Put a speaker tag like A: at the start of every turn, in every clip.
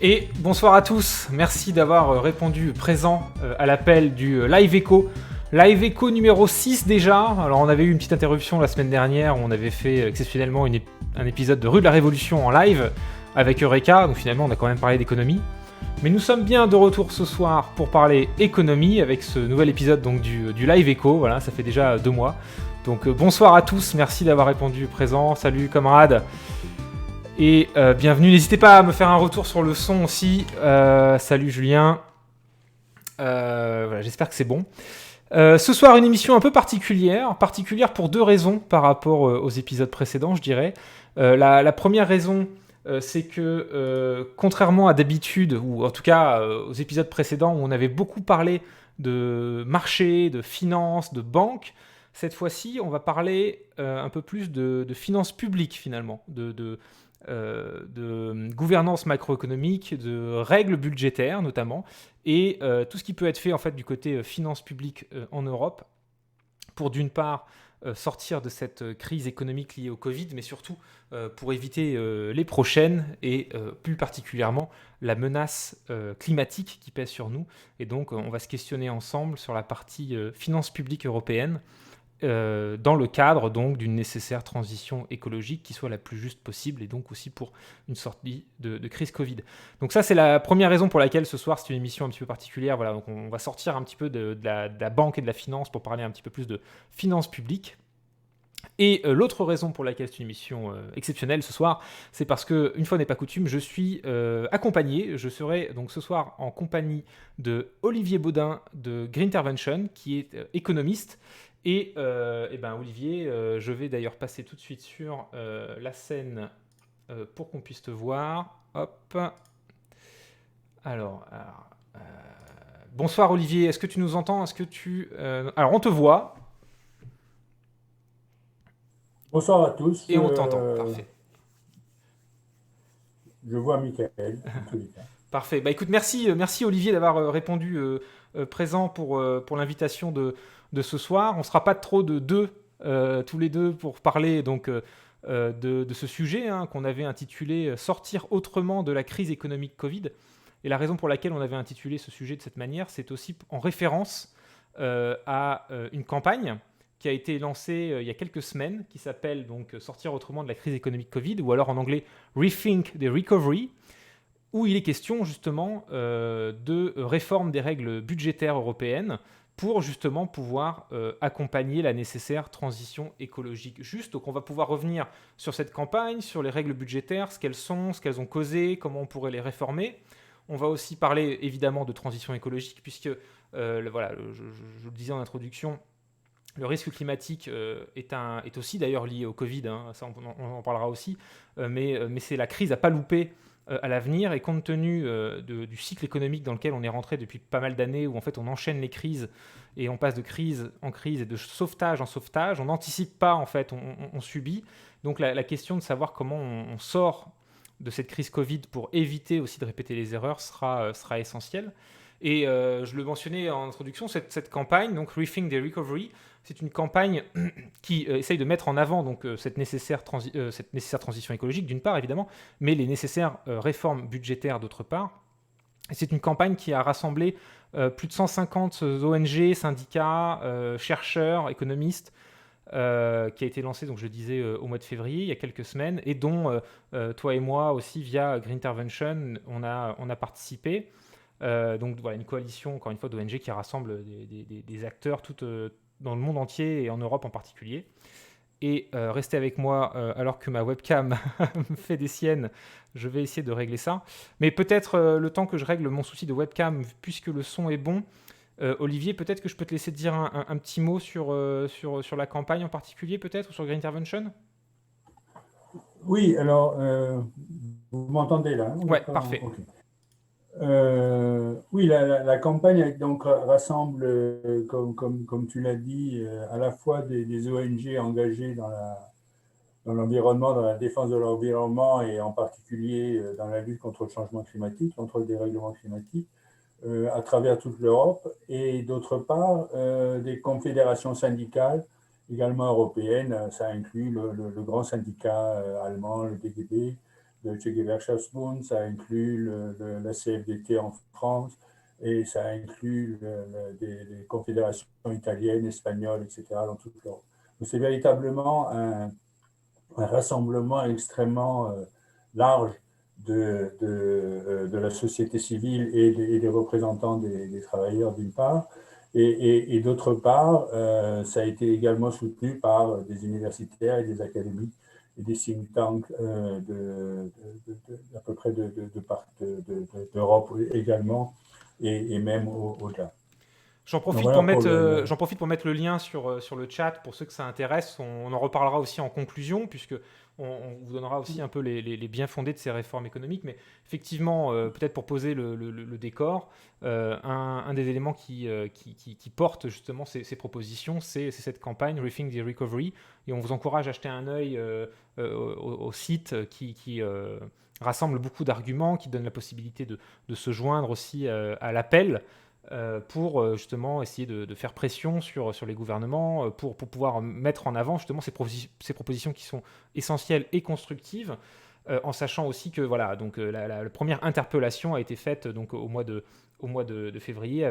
A: Et bonsoir à tous, merci d'avoir répondu présent à l'appel du Live Echo. Live Echo numéro 6 déjà. Alors on avait eu une petite interruption la semaine dernière où on avait fait exceptionnellement un épisode de Rue de la Révolution en live avec Eureka, donc finalement on a quand même parlé d'économie. Mais nous sommes bien de retour ce soir pour parler économie avec ce nouvel épisode donc du Live Echo, voilà, ça fait déjà 2 mois. Donc bonsoir à tous, merci d'avoir répondu présent, salut camarades. Et bienvenue, n'hésitez pas à me faire un retour sur le son aussi. Salut Julien. Voilà, j'espère que c'est bon. Ce soir, une émission un peu particulière pour 2 raisons par rapport aux épisodes précédents, je dirais. La première raison, c'est que contrairement à d'habitude, ou en tout cas aux épisodes précédents où on avait beaucoup parlé de marché, de finances, de banques, cette fois-ci, on va parler un peu plus de finances publiques finalement, de gouvernance macroéconomique, de règles budgétaires notamment, et tout ce qui peut être fait en fait du côté finances publiques en Europe pour d'une part sortir de cette crise économique liée au Covid, mais surtout pour éviter les prochaines et plus particulièrement la menace climatique qui pèse sur nous. Et donc on va se questionner ensemble sur la partie finances publiques européennes dans le cadre donc d'une nécessaire transition écologique qui soit la plus juste possible et donc aussi pour une sortie de crise Covid. Donc ça c'est la première raison pour laquelle ce soir c'est une émission un petit peu particulière. Voilà, donc on va sortir un petit peu de la banque et de la finance pour parler un petit peu plus de finances publiques. Et l'autre raison pour laquelle c'est une émission exceptionnelle ce soir, c'est parce que, une fois n'est pas coutume, je suis accompagné. Je serai donc ce soir en compagnie de Olivier Baudin de Green Intervention, qui est économiste. Et ben Olivier, je vais d'ailleurs passer tout de suite sur la scène pour qu'on puisse te voir. Hop. Alors, bonsoir Olivier, est-ce que tu nous entends? Est-ce que tu... Alors on te voit
B: Bonsoir à tous.
A: et on t'entend. Parfait.
B: Je vois Michael, en tous les cas.
A: Parfait. Bah écoute, merci Olivier d'avoir répondu présent pour l'invitation de ce soir. On ne sera pas trop de deux, tous les deux, pour parler donc de ce sujet hein, qu'on avait intitulé Sortir autrement de la crise économique Covid. Et la raison pour laquelle on avait intitulé ce sujet de cette manière, c'est aussi en référence à une campagne qui a été lancée il y a quelques semaines, qui s'appelle donc Sortir autrement de la crise économique Covid, ou alors en anglais Rethink the Recovery, où il est question justement de réforme des règles budgétaires européennes pour justement pouvoir accompagner la nécessaire transition écologique juste. Donc on va pouvoir revenir sur cette campagne, sur les règles budgétaires, ce qu'elles sont, ce qu'elles ont causé, comment on pourrait les réformer. On va aussi parler évidemment de transition écologique, puisque voilà, je le disais en introduction, le risque climatique est aussi d'ailleurs lié au Covid, hein, ça on en parlera aussi, mais c'est la crise à pas louper à l'avenir, et compte tenu du cycle économique dans lequel on est rentré depuis pas mal d'années, où en fait on enchaîne les crises et on passe de crise en crise et de sauvetage en sauvetage, on n'anticipe pas en fait, on subit. Donc la question de savoir comment on sort de cette crise Covid pour éviter aussi de répéter les erreurs sera essentielle. Et je le mentionnais en introduction, cette campagne, donc Rethink the Recovery, c'est une campagne qui essaye de mettre en avant donc, cette nécessaire transition écologique d'une part évidemment, mais les nécessaires réformes budgétaires d'autre part. Et c'est une campagne qui a rassemblé plus de 150 ONG, syndicats, chercheurs, économistes, qui a été lancée, donc je disais, au mois de février, il y a quelques semaines, et dont toi et moi aussi, via Green Intervention, on a participé. Donc voilà, une coalition, encore une fois, d'ONG qui rassemble des acteurs dans le monde entier et en Europe en particulier. Et restez avec moi alors que ma webcam me fait des siennes, je vais essayer de régler ça. Mais peut-être le temps que je règle mon souci de webcam, puisque le son est bon, Olivier, peut-être que je peux te laisser dire un petit mot sur la campagne en particulier, peut-être, ou sur Green Intervention.
B: Oui, alors, vous m'entendez là, hein? On n'est
A: Ouais,
B: pas
A: parfait.
B: OK. Oui, la campagne donc rassemble, comme tu l'as dit, à la fois des ONG engagées dans l'environnement, dans la défense de l'environnement et en particulier dans la lutte contre le changement climatique, contre le dérèglement climatique, à travers toute l'Europe, et d'autre part des confédérations syndicales également européennes. Ça inclut le grand syndicat allemand, le DGB, Deutsche Gewerkschaftsbund, ça inclut la CFDT en France, et ça inclut des confédérations italiennes, espagnoles, etc., dans toute l'Europe. Donc c'est véritablement un rassemblement extrêmement large de la société civile et des représentants des travailleurs d'une part, et d'autre part, ça a été également soutenu par des universitaires et des académies et des think tanks à peu près d'Europe également, et même au-delà.
A: J'en
B: Donc
A: profite,
B: voilà
A: pour
B: pour
A: mettre,
B: le.
A: j'en profite pour mettre le lien sur le chat pour ceux que ça intéresse. On en reparlera aussi en conclusion, puisque on vous donnera aussi un peu les bien fondés de ces réformes économiques. Mais effectivement, peut-être pour poser le décor, un des éléments qui porte justement ces propositions, c'est cette campagne Rethink the Recovery. Et on vous encourage à jeter un œil au site qui rassemble beaucoup d'arguments, qui donne la possibilité de se joindre aussi à l'appel pour justement essayer de faire pression sur les gouvernements, pour pouvoir mettre en avant justement ces propositions qui sont essentielles et constructives, en sachant aussi que voilà, donc la première interpellation a été faite donc au mois de février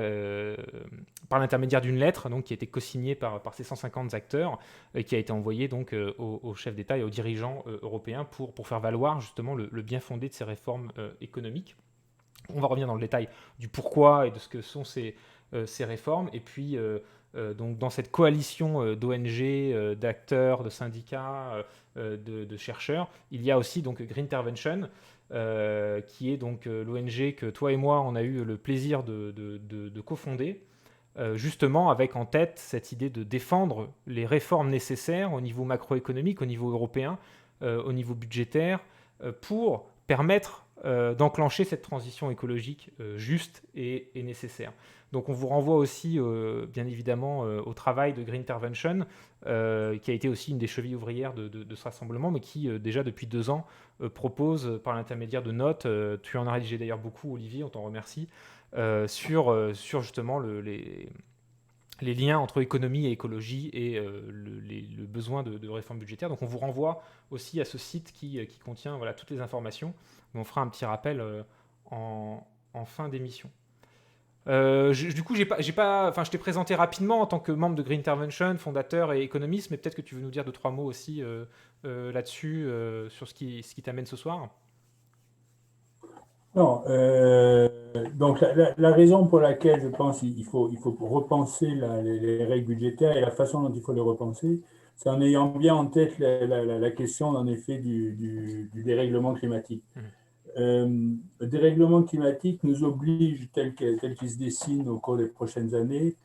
A: par l'intermédiaire d'une lettre donc, qui a été co-signée par ces 150 acteurs et qui a été envoyée donc aux chefs d'État et aux dirigeants européens pour faire valoir justement le bien fondé de ces réformes économiques. On va revenir dans le détail du pourquoi et de ce que sont ces réformes. Et puis, donc, dans cette coalition d'ONG, d'acteurs, de syndicats, de chercheurs, il y a aussi donc Green Intervention, qui est donc l'ONG que toi et moi, on a eu le plaisir de cofonder, justement avec en tête cette idée de défendre les réformes nécessaires au niveau macroéconomique, au niveau européen, au niveau budgétaire, pour permettre d'enclencher cette transition écologique juste et nécessaire. Donc on vous renvoie aussi, bien évidemment, au travail de Green Intervention, qui a été aussi une des chevilles ouvrières de ce rassemblement, mais qui, déjà depuis 2 ans, propose, par l'intermédiaire de notes, tu en as rédigé d'ailleurs beaucoup, Olivier, on t'en remercie, sur justement les liens entre économie et écologie et le besoin de réforme budgétaire. Donc on vous renvoie aussi à ce site qui contient voilà, toutes les informations. On fera un petit rappel en fin d'émission. Du coup, je t'ai présenté rapidement en tant que membre de Green Intervention, fondateur et économiste, mais peut-être que tu veux nous dire 2-3 mots aussi là-dessus, sur ce qui t'amène ce soir.
B: Non, donc la raison pour laquelle je pense qu'il faut repenser les règles budgétaires et la façon dont il faut les repenser, c'est en ayant bien en tête la question, en effet, du dérèglement climatique.
A: Mhm.
B: Le dérèglement climatique nous oblige, tel qu'il se dessine au cours des prochaines années,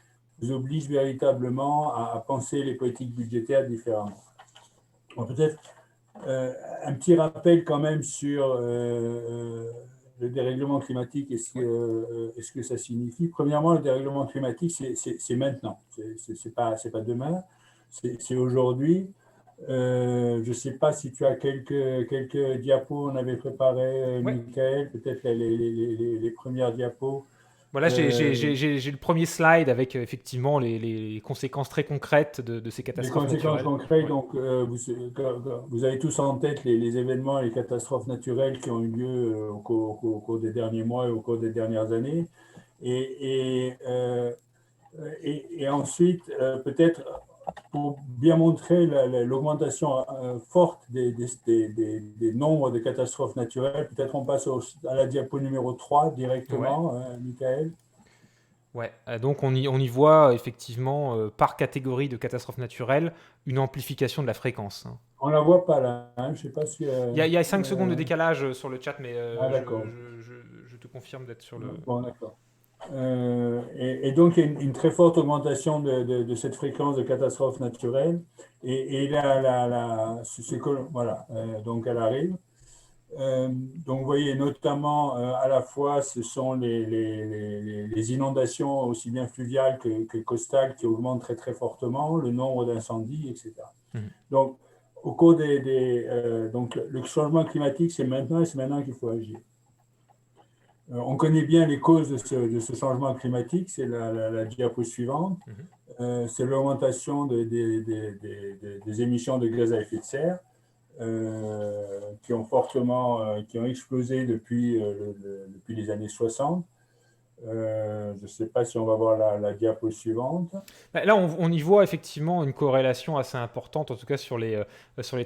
B: nous oblige véritablement à penser les politiques budgétaires différemment. Bon, peut-être un petit rappel quand même sur le dérèglement climatique et ce que ça signifie. Premièrement, le dérèglement climatique, c'est maintenant. C'est pas demain, c'est aujourd'hui. Je ne sais pas si tu as quelques diapos, on avait préparé,
A: Ouais.
B: Michael, peut-être les premières diapos.
A: Voilà, j'ai le premier slide avec effectivement les conséquences très concrètes de ces
B: Les
A: catastrophes
B: conséquences
A: naturelles.
B: concrètes,
A: Ouais.
B: donc vous avez tous en tête les événements et les catastrophes naturelles qui ont eu lieu au cours des derniers mois et au cours des dernières années. Et ensuite, peut-être pour bien montrer l'augmentation forte des nombres de catastrophes naturelles, peut-être on passe à la diapo numéro 3
A: Ouais.
B: directement, Michael.
A: Ouais, donc on y voit effectivement par catégorie de catastrophes naturelles une amplification de la fréquence, hein.
B: On ne la voit pas là, hein, je ne sais pas si.
A: Il y a 5 secondes de décalage sur le chat, mais
B: Ah, d'accord.
A: je te confirme d'être sur le...
B: Bon, d'accord. Et donc, il y a une très forte augmentation de cette fréquence de catastrophes naturelles. Et là, voilà, donc elle arrive. Donc, vous voyez, notamment, à la fois, ce sont les inondations aussi bien fluviales que costales qui augmentent très, très fortement, le nombre d'incendies, etc.
A: Mhm.
B: Donc, au cours donc, le changement climatique, c'est maintenant et c'est maintenant qu'il faut agir. On connaît bien les causes de ce changement climatique, c'est la diapo suivante.
A: Mhm.
B: C'est l'augmentation des émissions de gaz à effet de serre. qui ont explosé depuis les années 60. Je ne sais pas si on va voir la diapo suivante.
A: Là, on y voit effectivement une corrélation assez importante, en tout cas sur les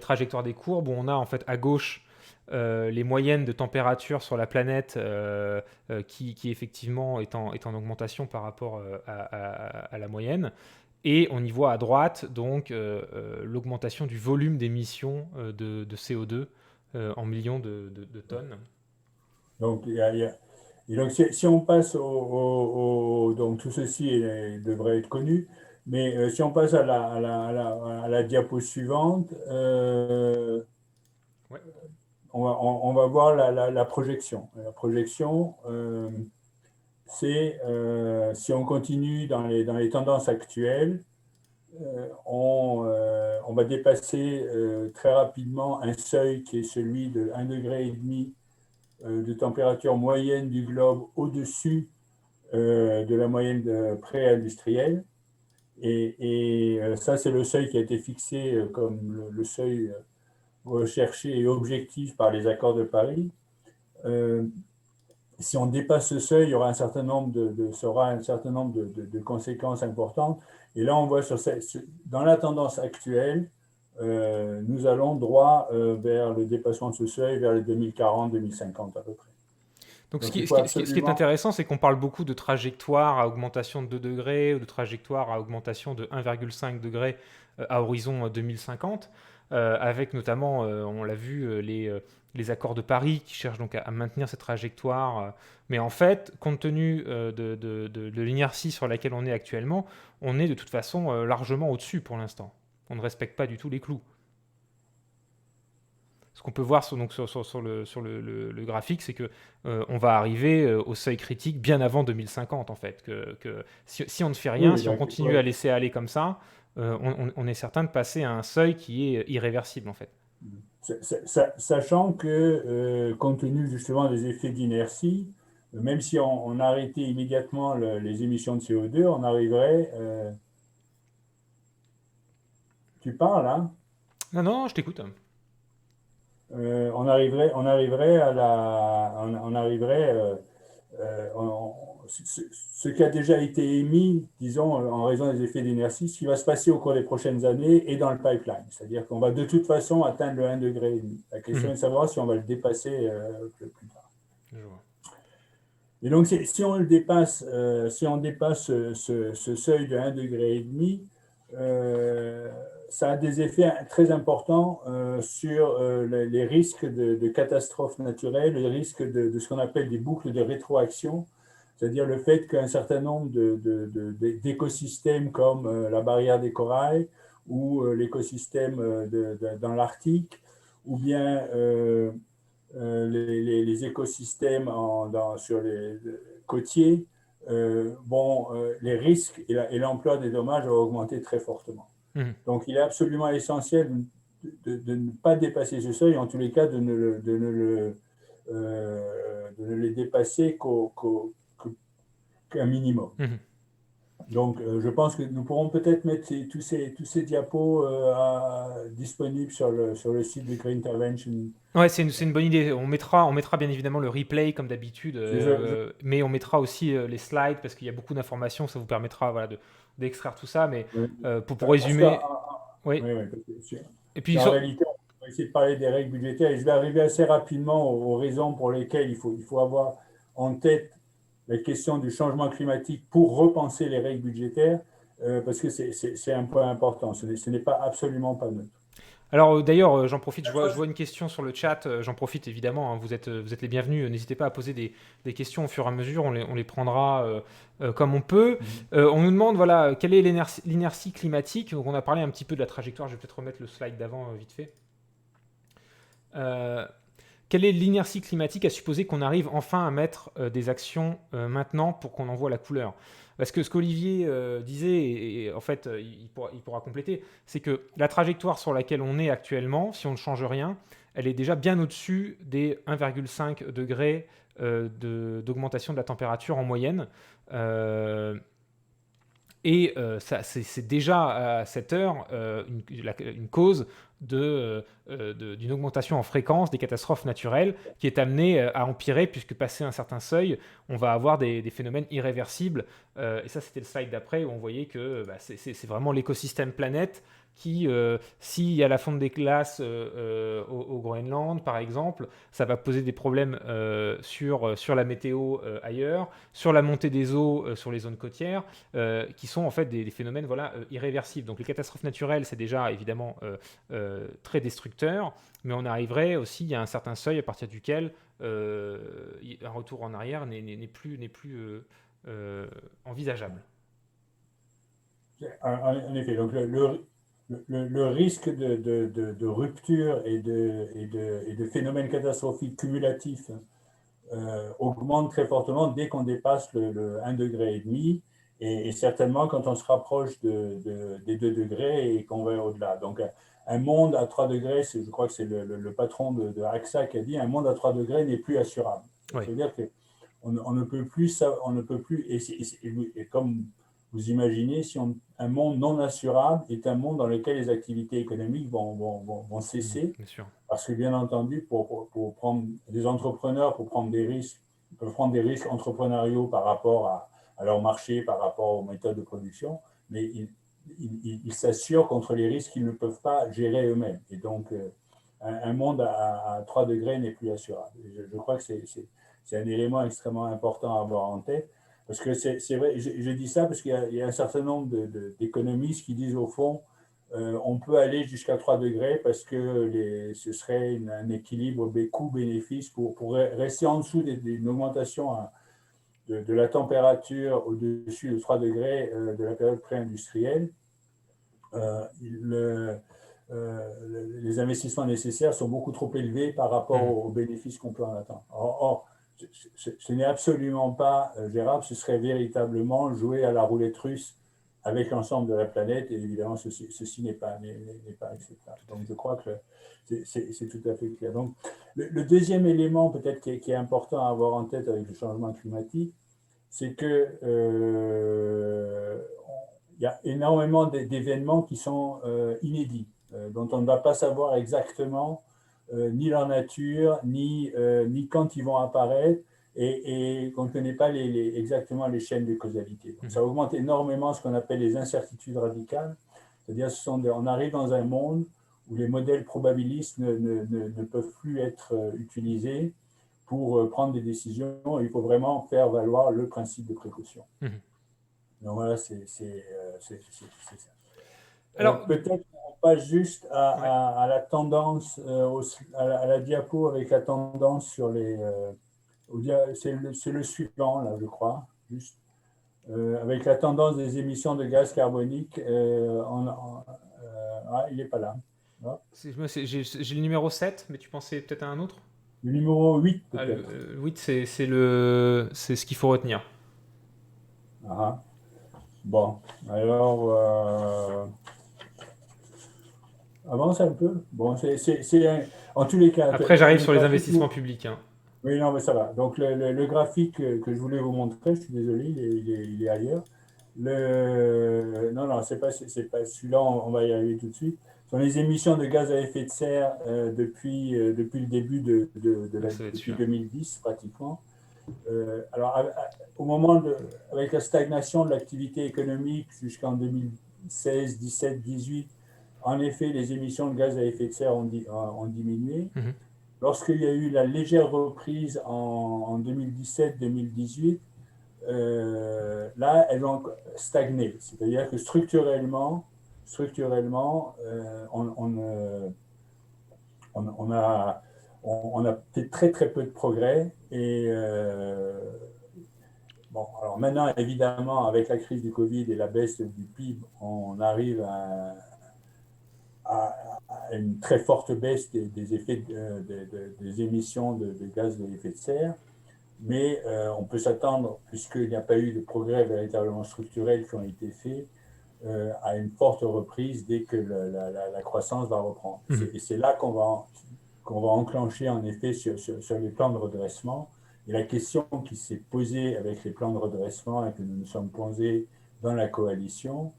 A: trajectoires des courbes, où on a en fait à gauche les moyennes de température sur la planète qui effectivement est en augmentation par rapport à la moyenne. Et on y voit à droite donc l'augmentation du volume d'émissions de CO2 en millions de tonnes.
B: Donc, et donc si on passe donc tout ceci devrait être connu, mais si on passe à la diapo suivante,
A: Ouais.
B: on va voir la projection. La projection, c'est si on continue dans les tendances actuelles, on va dépasser très rapidement un seuil qui est celui de 1,5 degré de température moyenne du globe au-dessus de la moyenne pré-industrielle. Et ça, c'est le seuil qui a été fixé comme le seuil recherché et objectif par les accords de Paris. Si on dépasse ce seuil, il y aura un certain nombre de conséquences importantes. Et là, on voit dans la tendance actuelle, nous allons droit vers le dépassement de ce seuil, vers les 2040-2050 à peu près.
A: Donc,
B: Donc il faut
A: ce qui est
B: absolument...
A: intéressant, c'est qu'on parle beaucoup de trajectoire à augmentation de 2 degrés ou de trajectoire à augmentation de 1,5 degré à horizon 2050, avec notamment, on l'a vu, les accords de Paris qui cherchent donc à maintenir cette trajectoire. Mais en fait, compte tenu de l'inertie sur laquelle on est actuellement, on est de toute façon largement au-dessus pour l'instant. On ne respecte pas du tout les clous. Ce qu'on peut voir sur le graphique, c'est que on va arriver au seuil critique bien avant 2050 en fait. Si on ne fait rien,
B: Oui,
A: si on continue
B: ouais.
A: à laisser aller comme ça, on est certain de passer à un seuil qui est irréversible en fait.
B: Sachant que, compte tenu justement des effets d'inertie, même si on arrêtait immédiatement les émissions de CO2, on arriverait... tu parles, hein?
A: Non, non, je t'écoute.
B: On arriverait à on arriverait, ce qui a déjà été émis, disons, en raison des effets d'inertie, ce qui va se passer au cours des prochaines années est dans le pipeline. C'est-à-dire qu'on va de toute façon atteindre le 1,5 degré. La question est de savoir si on va le dépasser plus tard.
A: Je vois.
B: Et donc, si on le dépasse, si on dépasse ce seuil de 1,5 degré, ça a des effets très importants sur les risques de catastrophes naturelles, les risques de ce qu'on appelle des boucles de rétroaction, c'est-à-dire le fait qu'un certain nombre d'écosystèmes comme la barrière des corails ou l'écosystème dans l'Arctique, ou bien les écosystèmes sur les côtiers, les risques et l'ampleur des dommages vont augmenter très fortement.
A: Mhm.
B: Donc, il est absolument essentiel de ne pas dépasser ce seuil, en tous les cas de ne les dépasser qu'un minimum.
A: Mhm.
B: Donc, je pense que nous pourrons peut-être mettre tous ces diapos disponibles sur le site de Green Intervention.
A: Ouais, c'est une bonne idée. On mettra bien évidemment le replay comme d'habitude, mais on mettra aussi les slides parce qu'il y a beaucoup d'informations. Ça vous permettra voilà, d'extraire tout ça. Mais pour
B: Parce que,
A: résumer, oui.
B: oui, oui,
A: Et puis,
B: en réalité, on va essayer de parler des règles budgétaires et je vais arriver assez rapidement aux raisons pour lesquelles il faut avoir en tête la question du changement climatique pour repenser les règles budgétaires, parce que c'est un point important. Ce n'est pas absolument pas neutre.
A: alors d'ailleurs, j'en profite, je vois une question sur le chat, j'en profite évidemment, hein, vous êtes les bienvenus, n'hésitez pas à poser des questions au fur et à mesure, on les prendra comme on peut. On nous demande, voilà, quelle est l'inertie climatique? Donc on a parlé un petit peu de la trajectoire, je vais peut-être remettre le slide d'avant vite fait. Quelle est l'inertie climatique à supposer qu'on arrive enfin à mettre des actions maintenant pour qu'on en voit la couleur? Parce que ce qu'Olivier disait, et en fait il pourra compléter, c'est que la trajectoire sur laquelle on est actuellement, si on ne change rien, elle est déjà bien au-dessus des 1,5 degrés d'augmentation de la température en moyenne. Et c'est déjà à cette heure une cause d'une augmentation en fréquence des catastrophes naturelles qui est amenée à empirer, puisque passé un certain seuil, on va avoir des phénomènes irréversibles. Et ça, c'était le slide d'après où on voyait que c'est vraiment l'écosystème planète qui, s'il y a la fonte des glaces au Groenland, par exemple, ça va poser des problèmes sur la météo ailleurs, sur la montée des eaux sur les zones côtières, qui sont en fait des phénomènes irréversibles. Donc les catastrophes naturelles, c'est déjà évidemment très destructeur, mais on arriverait aussi à un certain seuil à partir duquel un retour en arrière n'est plus envisageable.
B: En effet, donc le risque de rupture et de phénomènes catastrophiques cumulatifs augmente très fortement dès qu'on dépasse le 1,5 degré et certainement quand on se rapproche des 2 degrés et qu'on va au-delà. Donc un monde à 3 degrés, je crois que c'est le patron de AXA qui a dit, un monde à 3 degrés n'est plus assurable.
A: Oui.
B: C'est-à-dire qu'on ne peut plus, et comme vous imaginez, un monde non assurable est un monde dans lequel les activités économiques vont cesser.
A: Bien sûr.
B: Parce que, bien entendu, pour prendre des entrepreneurs, pour prendre des risques, ils peuvent prendre des risques entrepreneuriaux par rapport à leur marché, par rapport aux méthodes de production, mais ils s'assurent contre les risques qu'ils ne peuvent pas gérer eux-mêmes. Et donc, un monde à 3 degrés n'est plus assurable. Je crois que c'est un élément extrêmement important à avoir en tête. Parce que c'est vrai, je dis ça parce qu'il y a un certain nombre d'économistes qui disent au fond, on peut aller jusqu'à 3 degrés parce que ce serait un équilibre coût-bénéfice pour rester en dessous d'une augmentation de la température au-dessus de 3 degrés de la période pré-industrielle. Les investissements nécessaires sont beaucoup trop élevés par rapport aux bénéfices qu'on peut en attendre. Or ce n'est absolument pas gérable, ce serait véritablement jouer à la roulette russe avec l'ensemble de la planète, et évidemment, ceci n'est pas acceptable. Donc, je crois que c'est tout à fait clair. Donc, le deuxième élément, peut-être, qui est important à avoir en tête avec le changement climatique, c'est que il y a énormément d'événements qui sont inédits, dont on ne va pas savoir exactement ni leur nature, ni quand ils vont apparaître, et qu'on ne connaît pas exactement les chaînes de causalité. Donc, ça augmente énormément ce qu'on appelle les incertitudes radicales, c'est-à-dire on arrive dans un monde où les modèles probabilistes ne peuvent plus être utilisés pour prendre des décisions. Il faut vraiment faire valoir le principe de précaution. Donc voilà, c'est ça. Alors, peut-être on passe juste à la tendance, à la diapo avec la tendance sur les... c'est le suivant, là, je crois, juste. Avec la tendance des émissions de gaz carbonique, il n'est pas là.
A: J'ai le numéro 7, mais tu pensais peut-être à un autre?
B: Le numéro 8, peut-être.
A: Le 8, c'est ce qu'il faut retenir.
B: Bon, alors... avance un peu. Bon, en tous les cas...
A: Après, j'arrive sur les investissements publics.
B: Oui, non, mais ça va. Donc, le graphique que je voulais vous montrer, je suis désolé, il est ailleurs. Non, c'est pas celui-là, on va y arriver tout de suite. Ce sont les émissions de gaz à effet de serre depuis le début depuis 2010, pratiquement. Alors, au moment avec la stagnation de l'activité économique jusqu'en 2016, 17, 18, en effet, les émissions de gaz à effet de serre ont diminué. Lorsqu'il y a eu la légère reprise en 2017-2018, là, elles ont stagné. C'est-à-dire que structurellement, on a fait très très peu de progrès. Et bon, alors maintenant, évidemment, avec la crise du Covid et la baisse du PIB, on arrive à une très forte baisse des effets des émissions de gaz à effet de serre. Mais on peut s'attendre, puisqu'il n'y a pas eu de progrès véritablement structurels qui ont été faits, à une forte reprise dès que la croissance va reprendre. Et c'est là qu'on va enclencher en effet sur les plans de redressement. Et la question qui s'est posée avec les plans de redressement et que nous nous sommes posés dans la coalition,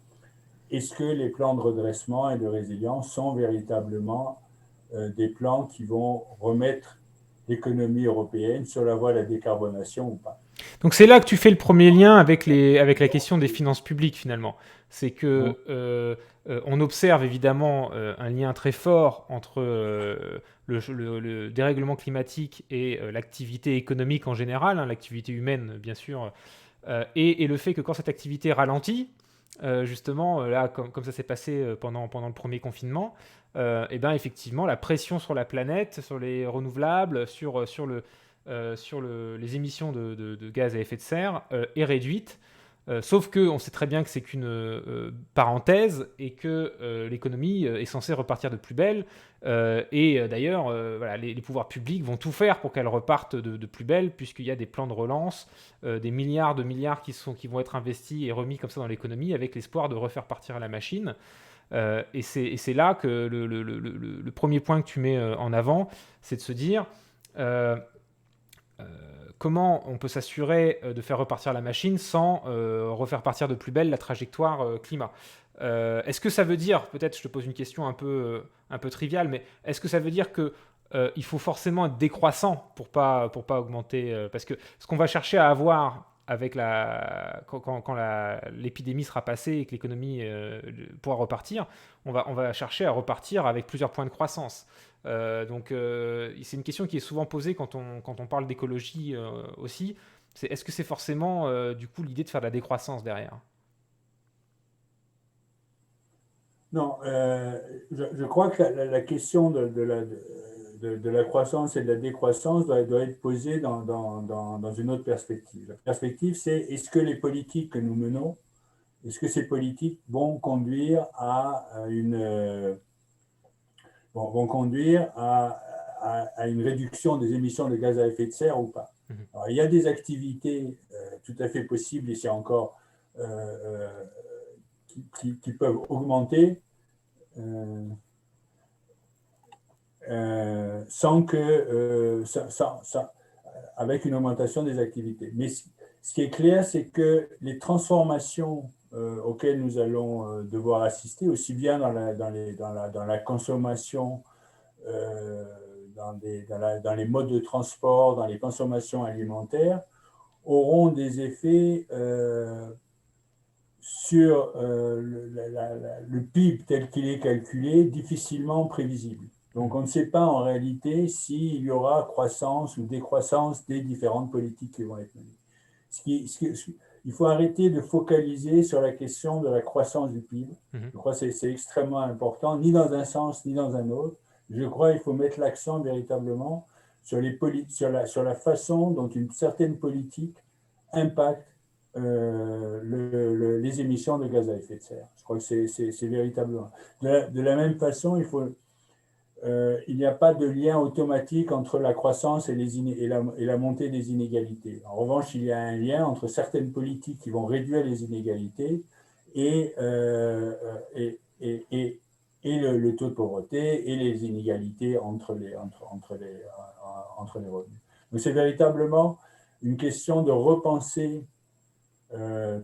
B: est-ce que les plans de redressement et de résilience sont véritablement des plans qui vont remettre l'économie européenne sur la voie de la décarbonation ou pas?
A: Donc c'est là que tu fais le premier lien avec, avec la question des finances publiques finalement. C'est que on observe évidemment un lien très fort entre le dérèglement climatique et l'activité économique en général, hein, l'activité humaine bien sûr, et le fait que quand cette activité ralentit, justement, là, comme ça s'est passé pendant le premier confinement, et ben effectivement, la pression sur la planète, sur les renouvelables, les émissions de gaz à effet de serre est réduite. Sauf qu'on sait très bien que c'est qu'une parenthèse et que l'économie est censée repartir de plus belle. D'ailleurs, voilà, les pouvoirs publics vont tout faire pour qu'elle reparte de plus belle, puisqu'il y a des plans de relance, des milliards de milliards qui vont être investis et remis comme ça dans l'économie avec l'espoir de refaire partir la machine. Et c'est là que le premier point que tu mets en avant, c'est de se dire euh, comment on peut s'assurer de faire repartir la machine sans refaire partir de plus belle la trajectoire climat. Est-ce que ça veut dire, peut-être je te pose une question un peu triviale, mais est-ce que ça veut dire que il faut forcément être décroissant pour pas augmenter parce que ce qu'on va chercher à avoir avec quand l'épidémie sera passée et que l'économie pourra repartir, on va chercher à repartir avec plusieurs points de croissance. C'est une question qui est souvent posée quand on parle d'écologie aussi. C'est est-ce que c'est forcément du coup l'idée de faire de la décroissance derrière?
B: Non, je crois que la question de la croissance et de la décroissance doit être posée dans une autre perspective. La perspective, c'est est-ce que les politiques que nous menons, est-ce que ces politiques vont conduire vont conduire à une réduction des émissions de gaz à effet de serre ou pas?
A: Mhm.
B: Alors, il y a des activités tout à fait possibles, et c'est encore euh, euh, qui peuvent augmenter euh, sans que, avec une augmentation des activités. Mais ce qui est clair, c'est que les transformations auxquelles nous allons devoir assister, aussi bien dans la consommation, dans les modes de transport, dans les consommations alimentaires, auront des effets sur le PIB tel qu'il est calculé, difficilement prévisible. Donc on ne sait pas en réalité s'il y aura croissance ou décroissance des différentes politiques qui vont être menées. Il faut arrêter de focaliser sur la question de la croissance du PIB.
A: Mhm.
B: Je crois que c'est extrêmement important, ni dans un sens ni dans un autre. Je crois qu'il faut mettre l'accent véritablement sur la façon dont une certaine politique impacte les émissions de gaz à effet de serre. Je crois que c'est véritablement. De la même façon, il n'y a pas de lien automatique entre la croissance et la montée des inégalités. En revanche, il y a un lien entre certaines politiques qui vont réduire les inégalités et, le taux de pauvreté et les inégalités entre les revenus. Donc c'est véritablement une question de repenser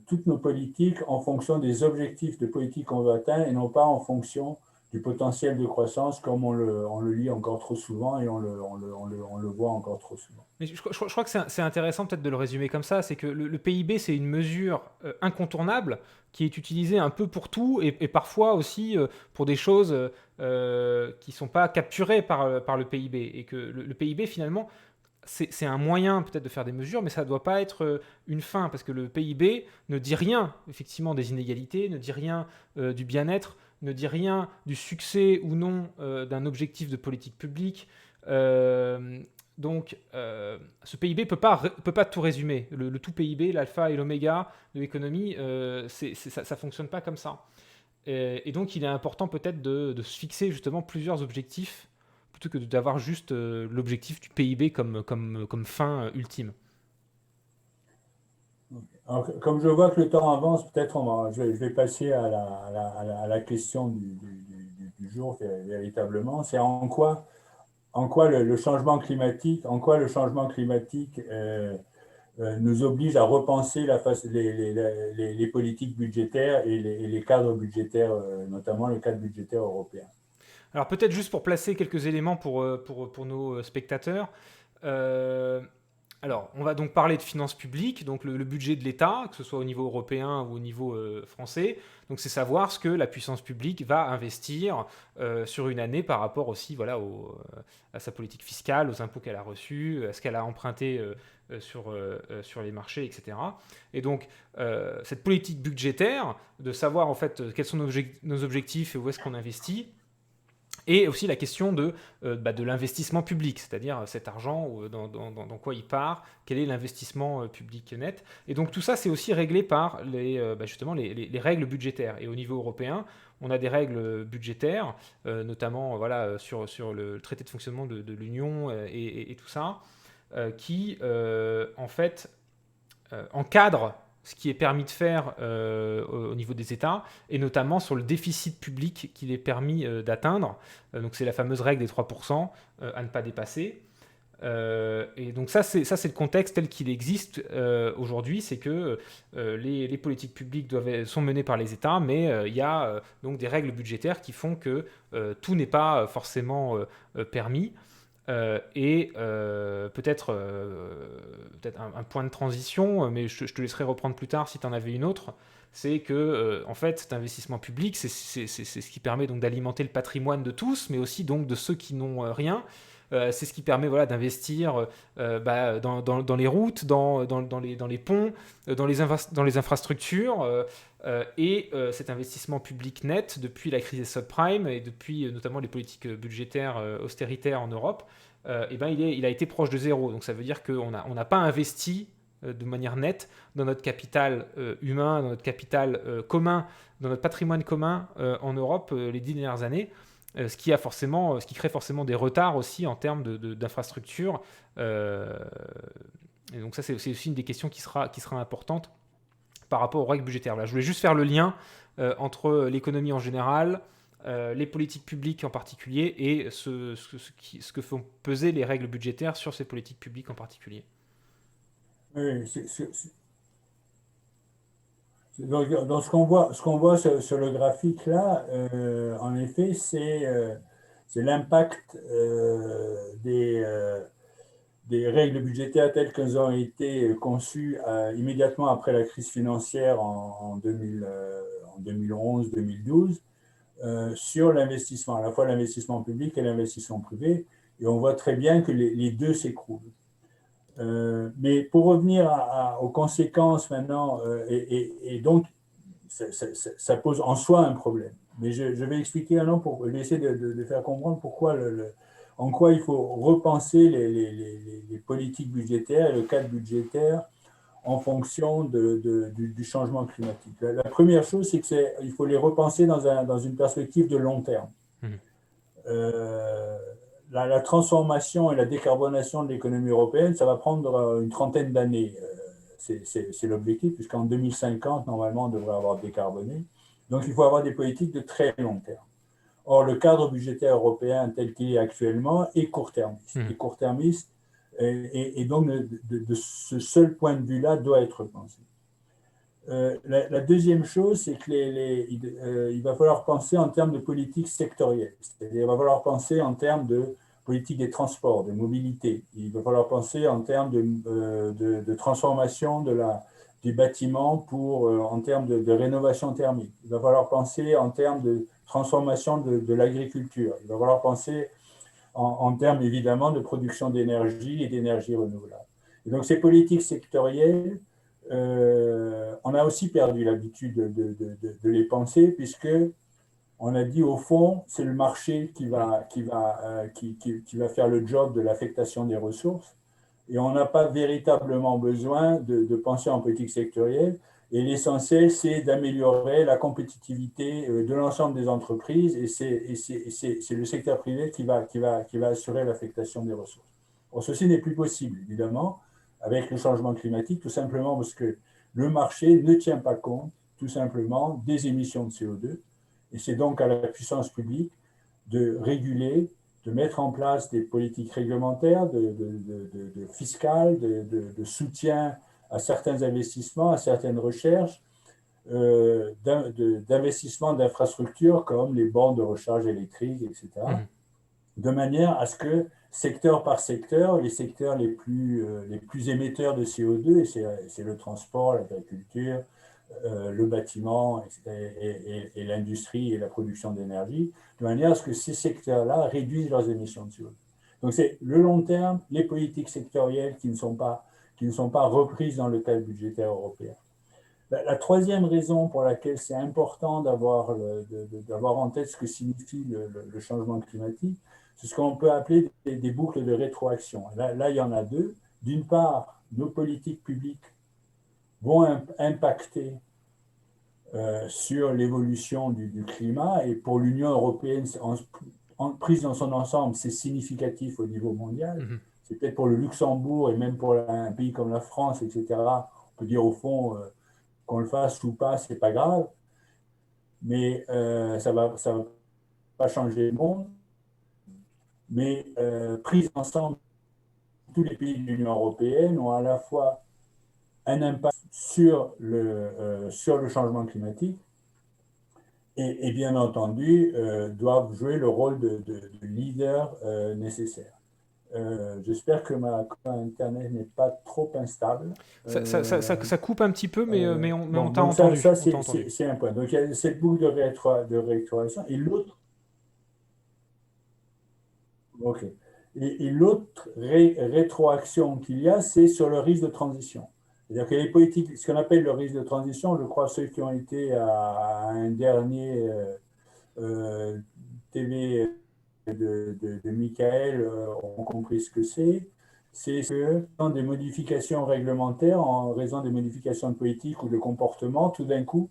B: toutes nos politiques en fonction des objectifs de politique qu'on veut atteindre et non pas en fonction du potentiel de croissance comme on le lit encore trop souvent et on le voit encore trop souvent.
A: Mais je crois que c'est intéressant peut-être de le résumer comme ça, c'est que le PIB c'est une mesure incontournable qui est utilisée un peu pour tout et parfois aussi pour des choses qui ne sont pas capturées par le PIB et que le PIB finalement c'est un moyen peut-être de faire des mesures, mais ça ne doit pas être une fin, parce que le PIB ne dit rien, effectivement, des inégalités, ne dit rien du bien-être, ne dit rien du succès ou non d'un objectif de politique publique. Euh, ce PIB peut pas tout résumer. Le tout PIB, l'alpha et l'oméga de l'économie, ça fonctionne pas comme ça. Et donc, il est important peut-être de se fixer justement plusieurs objectifs plutôt que d'avoir juste l'objectif du PIB comme fin ultime.
B: Alors, comme je vois que le temps avance, peut-être je vais passer à la question du jour véritablement. C'est en quoi le changement climatique nous oblige à repenser les politiques budgétaires et les cadres budgétaires, notamment le cadre budgétaire européen.
A: Alors peut-être juste pour placer quelques éléments pour nos spectateurs. Euh, alors, on va donc parler de finances publiques, donc le budget de l'État, que ce soit au niveau européen ou au niveau français. Donc, c'est savoir ce que la puissance publique va investir sur une année par rapport aussi, voilà, à sa politique fiscale, aux impôts qu'elle a reçus, à ce qu'elle a emprunté sur les marchés, etc. Et donc, cette politique budgétaire, de savoir en fait quels sont nos objectifs et où est-ce qu'on investit, et aussi la question de l'investissement public, c'est-à-dire cet argent, dans quoi il part, quel est l'investissement public net. Et donc tout ça, c'est aussi réglé par justement les règles budgétaires. Et au niveau européen, on a des règles budgétaires, notamment voilà, sur le traité de fonctionnement de l'Union et tout ça, qui en fait encadrent ce qui est permis de faire au niveau des États, et notamment sur le déficit public qu'il est permis d'atteindre. Donc c'est la fameuse règle des 3% à ne pas dépasser. Et donc ça, c'est le contexte tel qu'il existe aujourd'hui, c'est que les politiques publiques sont menées par les États, mais il y a donc des règles budgétaires qui font que tout n'est pas forcément permis. Peut-être un point de transition, mais je te laisserai reprendre plus tard si tu en avais une autre, c'est que en fait cet investissement public, c'est ce qui permet donc d'alimenter le patrimoine de tous, mais aussi donc de ceux qui n'ont rien. C'est ce qui permet voilà, d'investir dans les routes, dans les ponts, dans les infrastructures. Cet investissement public net, depuis la crise des subprimes et depuis notamment les politiques budgétaires austéritaires en Europe, il a été proche de zéro. Donc ça veut dire qu'on n'a pas investi de manière nette dans notre capital humain, dans notre capital commun, dans notre patrimoine commun en Europe les 10 dernières années. Ce qui crée forcément des retards aussi en termes d'infrastructures. Et donc ça, c'est aussi une des questions qui sera importante par rapport aux règles budgétaires. Là, je voulais juste faire le lien entre l'économie en général, les politiques publiques en particulier, et ce que font peser les règles budgétaires sur ces politiques publiques en particulier.
B: Oui, donc ce qu'on voit sur le graphique là, en effet, c'est l'impact des règles budgétaires telles qu'elles ont été conçues immédiatement après la crise financière en 2011-2012 sur l'investissement, à la fois l'investissement public et l'investissement privé. Et on voit très bien que les deux s'écroulent. Mais pour revenir aux conséquences maintenant, et donc ça pose en soi un problème. Mais je vais expliquer maintenant pour essayer de faire comprendre pourquoi en quoi il faut repenser les politiques budgétaires et le cadre budgétaire en fonction du changement climatique. La première chose, c'est qu'il faut les repenser dans une perspective de long terme. Mmh. La transformation et la décarbonation de l'économie européenne, ça va prendre une trentaine d'années. C'est l'objectif, puisqu'en 2050, normalement, on devrait avoir décarboné. Donc, il faut avoir des politiques de très long terme. Or, le cadre budgétaire européen tel qu'il est actuellement est court-termiste. Et court-termiste, et donc, de ce seul point de vue-là, doit être pensé. La deuxième chose, c'est qu'il va falloir penser en termes de politique sectorielle. C'est-à-dire, il va falloir penser en termes de politique des transports, de mobilité. Il va falloir penser en termes de transformation du bâtiment en termes de rénovation thermique. Il va falloir penser en termes de transformation de l'agriculture. Il va falloir penser en termes, évidemment, de production d'énergie et d'énergie renouvelable. Et donc, ces politiques sectorielles, on a aussi perdu l'habitude de les penser, puisque on a dit au fond, c'est le marché qui va faire le job de l'affectation des ressources, et on n'a pas véritablement besoin de penser en politique sectorielle. Et l'essentiel, c'est d'améliorer la compétitivité de l'ensemble des entreprises, et c'est le secteur privé qui va assurer l'affectation des ressources. Or, ceci n'est plus possible, évidemment, avec le changement climatique, tout simplement parce que le marché ne tient pas compte, tout simplement, des émissions de CO2. Et c'est donc à la puissance publique de réguler de mettre en place des politiques réglementaires, de fiscales, de soutien à certains investissements, à certaines recherches, d'investissements d'infrastructures comme les bornes de recharge électrique, etc.,
A: Mhm.
B: de manière à ce que, secteur par secteur, les secteurs les plus émetteurs de CO2, et c'est le transport, l'agriculture, le bâtiment et l'industrie et la production d'énergie, de manière à ce que ces secteurs-là réduisent leurs émissions de CO2. Donc c'est le long terme, les politiques sectorielles qui ne sont pas reprises dans le cadre budgétaire européen. La troisième raison pour laquelle c'est important d'avoir en tête ce que signifie le changement climatique, c'est ce qu'on peut appeler des boucles de rétroaction. Là, il y en a deux. D'une part, nos politiques publiques vont impacter sur l'évolution du climat, et pour l'Union européenne, prise dans son ensemble, c'est significatif au niveau mondial.
A: Mhm.
B: C'est peut-être pour le Luxembourg et même pour un pays comme la France, etc. On peut dire au fond, qu'on le fasse ou pas, c'est pas grave, mais ça va pas changer le monde. Mais pris ensemble, tous les pays de l'Union européenne ont à la fois un impact sur le changement climatique et bien entendu doivent jouer le rôle de leader nécessaire. J'espère que ma Internet n'est pas trop instable.
A: Ça coupe un petit peu, mais
B: Bon,
A: on t'a
B: donc
A: entendu.
B: ça
A: On t'a entendu.
B: c'est un point. Donc il y a cette boucle de rétroaction. Et l'autre, ok. Et l'autre rétroaction qu'il y a, c'est sur le risque de transition. C'est-à-dire que les politiques, ce qu'on appelle le risque de transition, je crois ceux qui ont été à un dernier TV de Michael ont compris ce que c'est. C'est que dans des modifications réglementaires, en raison des modifications de politique ou de comportement, tout d'un coup,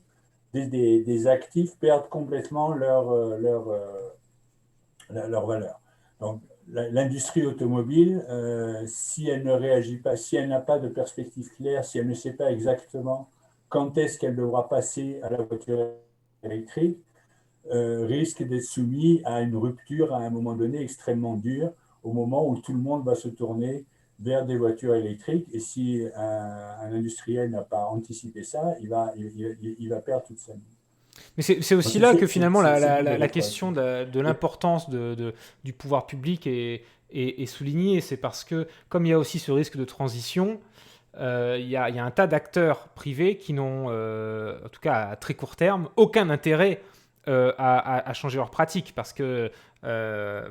B: des actifs perdent complètement leur valeur. Donc, l'industrie automobile, si elle ne réagit pas, si elle n'a pas de perspective claire, si elle ne sait pas exactement quand est-ce qu'elle devra passer à la voiture électrique, risque d'être soumis à une rupture à un moment donné extrêmement dure, au moment où tout le monde va se tourner vers des voitures électriques. Et si un industriel n'a pas anticipé ça, il va perdre toute sa vie.
A: Mais c'est
B: Donc,
A: aussi là que finalement
B: c'est beaucoup de
A: la question
B: rétroaction.
A: de
B: Et,
A: l'importance du pouvoir public est soulignée. C'est parce que, comme il y a aussi ce risque de transition, il y a un tas d'acteurs privés qui n'ont, en tout cas à très court terme, aucun intérêt à changer leurs pratiques euh,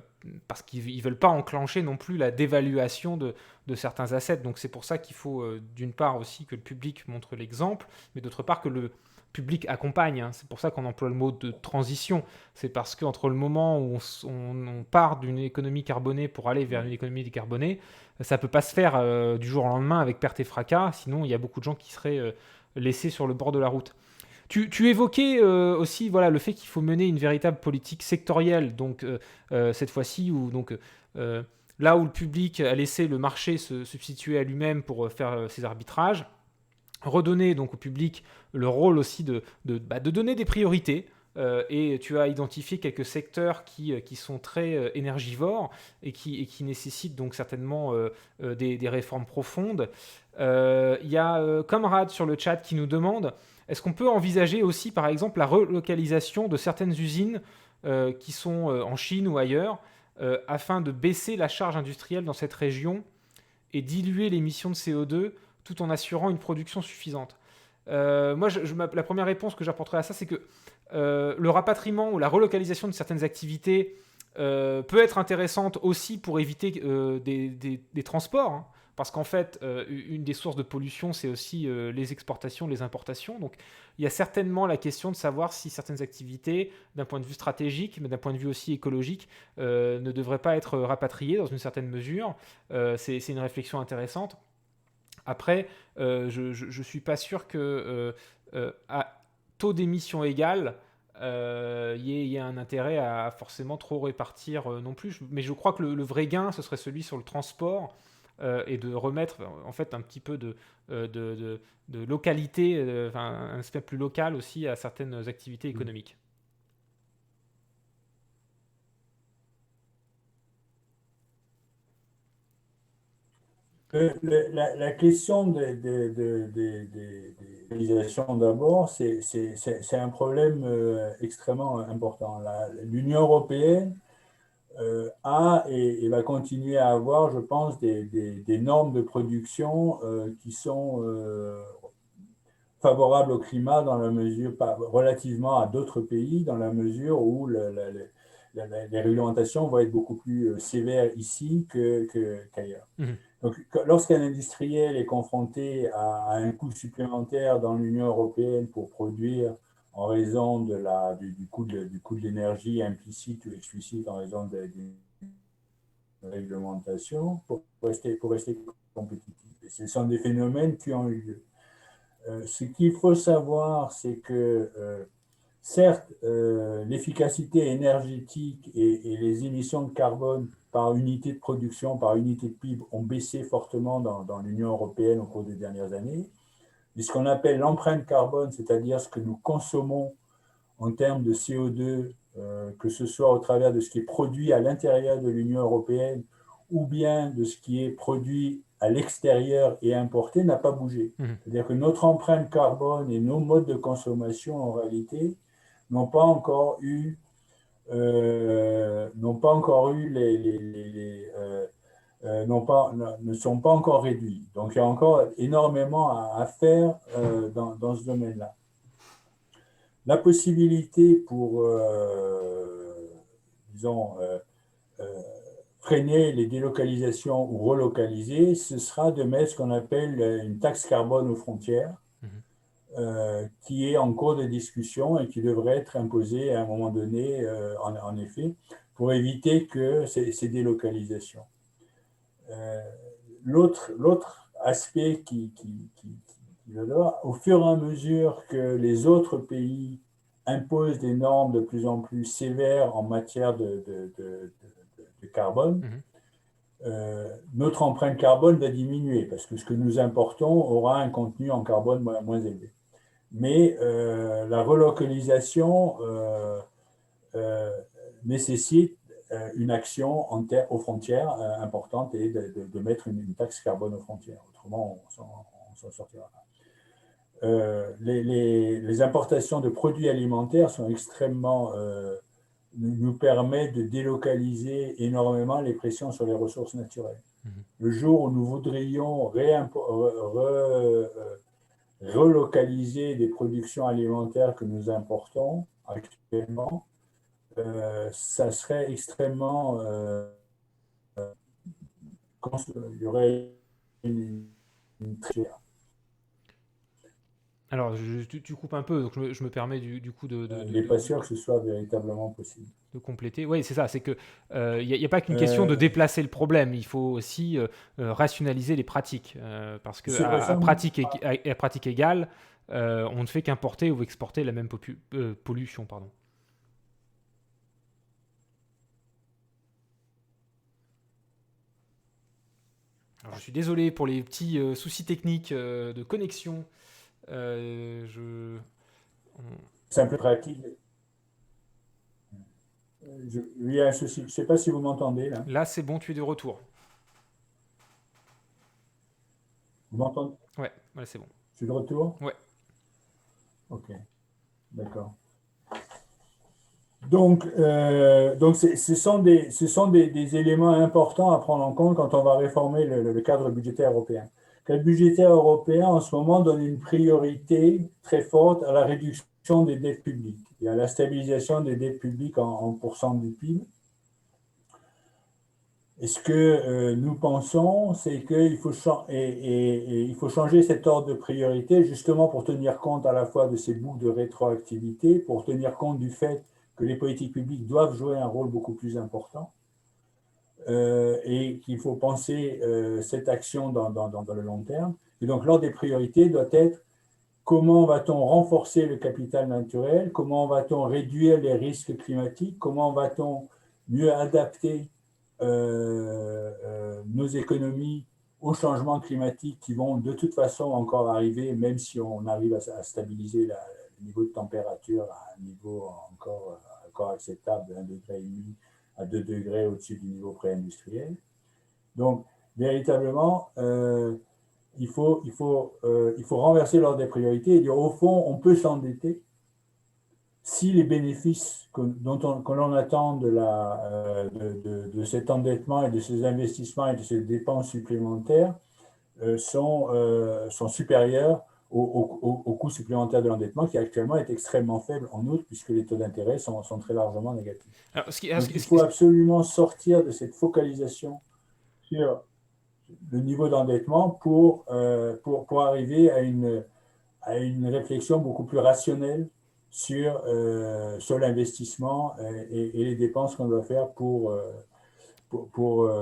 A: parce qu'ils ne veulent pas enclencher non plus la dévaluation de certains assets. Donc c'est pour ça qu'il faut d'une part aussi que le public montre l'exemple, mais d'autre part que le public accompagne. Hein. C'est pour ça qu'on emploie le mot de transition. C'est parce qu'entre le moment où on part d'une économie carbonée pour aller vers une économie décarbonée, ça ne peut pas se faire du jour au lendemain avec perte et fracas. Sinon, il y a beaucoup de gens qui seraient laissés sur le bord de la route. Tu évoquais aussi voilà, le fait qu'il faut mener une véritable politique sectorielle, donc cette fois-ci, où donc, là où le public a laissé le marché se substituer à lui-même pour faire ses arbitrages, redonner donc au public le rôle aussi de donner des priorités. Et tu as identifié quelques secteurs qui sont très énergivores et qui nécessitent donc certainement des réformes profondes. Il y a Comrade sur le chat qui nous demande est-ce qu'on peut envisager aussi par exemple la relocalisation de certaines usines qui sont en Chine ou ailleurs afin de baisser la charge industrielle dans cette région et diluer l'émission de CO2 tout en assurant une production suffisante. Moi, la première réponse que j'apporterai à ça, c'est que le rapatriement ou la relocalisation de certaines activités peut être intéressante aussi pour éviter des transports. Hein, parce qu'en fait, une des sources de pollution, c'est aussi les exportations, les importations. Donc, il y a certainement la question de savoir si certaines activités, d'un point de vue stratégique, mais d'un point de vue aussi écologique, ne devraient pas être rapatriées dans une certaine mesure. C'est une réflexion intéressante. Après, je suis pas sûr que à taux d'émission égal, y ait un intérêt à forcément trop répartir non plus. Mais je crois que le vrai gain, ce serait celui sur le transport et de remettre en fait un petit peu de localité, un aspect plus local aussi à certaines activités économiques.
B: La question des réalisations d'abord, c'est un problème extrêmement important. L'Union européenne a et va continuer à avoir, je pense, des normes de production qui sont favorables au climat dans la mesure, relativement à d'autres pays, dans la mesure où les réglementations vont être beaucoup plus sévères ici qu'ailleurs.
A: Mhm.
B: Donc, lorsqu'un industriel est confronté à un coût supplémentaire dans l'Union européenne pour produire en raison du coût de l'énergie implicite ou explicite en raison d'une réglementation, pour rester compétitif. Et ce sont des phénomènes qui ont eu lieu. Ce qu'il faut savoir, c'est que certes, l'efficacité énergétique et les émissions de carbone par unité de production, par unité de PIB, ont baissé fortement dans l'Union européenne au cours des dernières années. Mais ce qu'on appelle l'empreinte carbone, c'est-à-dire ce que nous consommons en termes de CO2, que ce soit au travers de ce qui est produit à l'intérieur de l'Union européenne ou bien de ce qui est produit à l'extérieur et importé, n'a pas bougé.
A: Mhm.
B: C'est-à-dire que notre empreinte carbone et nos modes de consommation, en réalité, n'ont pas encore eu, n'ont pas encore eu ne sont pas encore réduits. Donc il y a encore énormément à faire dans ce domaine-là. La possibilité pour, disons, euh, freiner les délocalisations ou relocaliser, ce sera de mettre ce qu'on appelle une taxe carbone aux frontières,
A: Mhm.
B: qui est en cours de discussion et qui devrait être imposée à un moment donné, en effet, pour éviter que ces délocalisations. Euh, L'autre aspect au fur et à mesure que les autres pays imposent des normes de plus en plus sévères en matière de carbone,
A: Mhm.
B: notre empreinte carbone va diminuer parce que ce que nous importons aura un contenu en carbone moins élevé. Mais la relocalisation euh, nécessite une action aux frontières importante et de mettre une taxe carbone aux frontières. Autrement, on s'en sortira. Les importations de produits alimentaires sont extrêmement nous permettent de délocaliser énormément les pressions sur les ressources naturelles.
A: Mhm.
B: Le jour où nous voudrions relocaliser des productions alimentaires que nous importons actuellement, ça serait extrêmement il y aurait une
A: Alors, tu coupes un peu, donc je me permets du coup
B: il n'est pas sûr que ce soit véritablement possible.
A: de compléter. Oui, c'est ça, c'est que il n'y a pas qu'une question de
B: Euh,
A: déplacer le problème, il faut aussi rationaliser les pratiques, parce que
B: c'est ça,
A: à pratique égale, on ne fait qu'importer ou exporter la même pollution, pardon. Alors, je suis désolé pour les petits soucis techniques de connexion. Euh, je... on-
B: c'est un peu pratique. Il y a un souci. Je ne sais pas si vous m'entendez là.
A: Là, c'est bon, tu es de retour.
B: Vous m'entendez?
A: Ouais, ouais, c'est bon.
B: Je suis de retour?
A: Ouais.
B: Ok, d'accord. Donc ce sont des éléments importants à prendre en compte quand on va réformer le cadre budgétaire européen. Le cadre budgétaire européen, en ce moment, donne une priorité très forte à la réduction des dettes publiques et à la stabilisation des dettes publiques en pourcent du PIB. Et ce que nous pensons, c'est il faut changer cet ordre de priorité justement pour tenir compte à la fois de ces boucles de rétroactivité, pour tenir compte du fait que les politiques publiques doivent jouer un rôle beaucoup plus important et qu'il faut penser cette action dans le long terme. Et donc l'ordre des priorités doit être comment va-t-on renforcer le capital naturel, comment va-t-on réduire les risques climatiques, comment va-t-on mieux adapter nos économies aux changements climatiques qui vont de toute façon encore arriver, même si on arrive à stabiliser le niveau de température à un niveau encore acceptable de 1,5 degré à 2 degrés au-dessus du niveau pré-industriel. Donc, véritablement, il faut renverser l'ordre des priorités et dire, au fond, on peut s'endetter si les bénéfices que l'on attend de cet endettement et de ces investissements et de ces dépenses supplémentaires sont supérieurs au coût supplémentaire de l'endettement, qui actuellement est extrêmement faible en outre, puisque les taux d'intérêt sont très largement négatifs.
A: Alors,
B: Donc il faut absolument sortir de cette focalisation sur le niveau d'endettement pour arriver à une réflexion beaucoup plus rationnelle sur l'investissement et les dépenses qu'on doit faire pour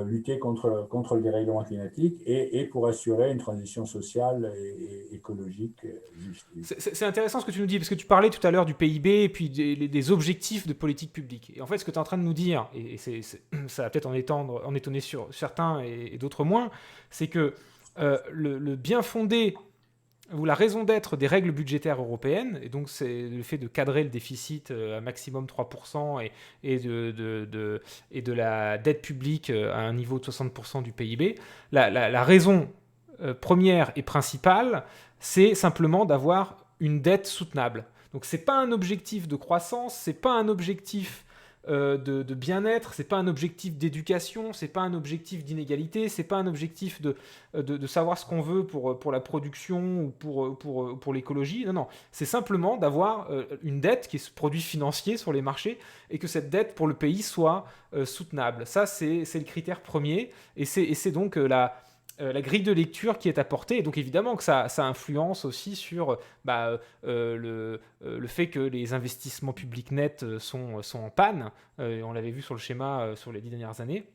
B: lutter contre le dérèglement climatique et pour assurer une transition sociale et écologique juste.
A: C'est intéressant ce que tu nous dis, parce que tu parlais tout à l'heure du PIB et puis des objectifs de politique publique. Et en fait, ce que tu es en train de nous dire, et ça va peut-être en étonner sur certains et d'autres moins, c'est que le bien fondé ou la raison d'être des règles budgétaires européennes, et donc c'est le fait de cadrer le déficit à maximum 3% et de la dette publique à un niveau de 60% du PIB, la raison première et principale, c'est simplement d'avoir une dette soutenable. Donc c'est pas un objectif de croissance, c'est pas un objectif de bien-être, c'est pas un objectif d'éducation, c'est pas un objectif d'inégalité, c'est pas un objectif de savoir ce qu'on veut pour la production ou pour l'écologie. Non, non, c'est simplement d'avoir une dette qui est ce produit financier sur les marchés et que cette dette pour le pays soit soutenable. Ça, c'est le critère premier et c'est donc la grille de lecture qui est apportée. Et donc évidemment que ça influence aussi sur le fait que les investissements publics nets sont en panne. On l'avait vu sur le schéma sur les 10 dernières années.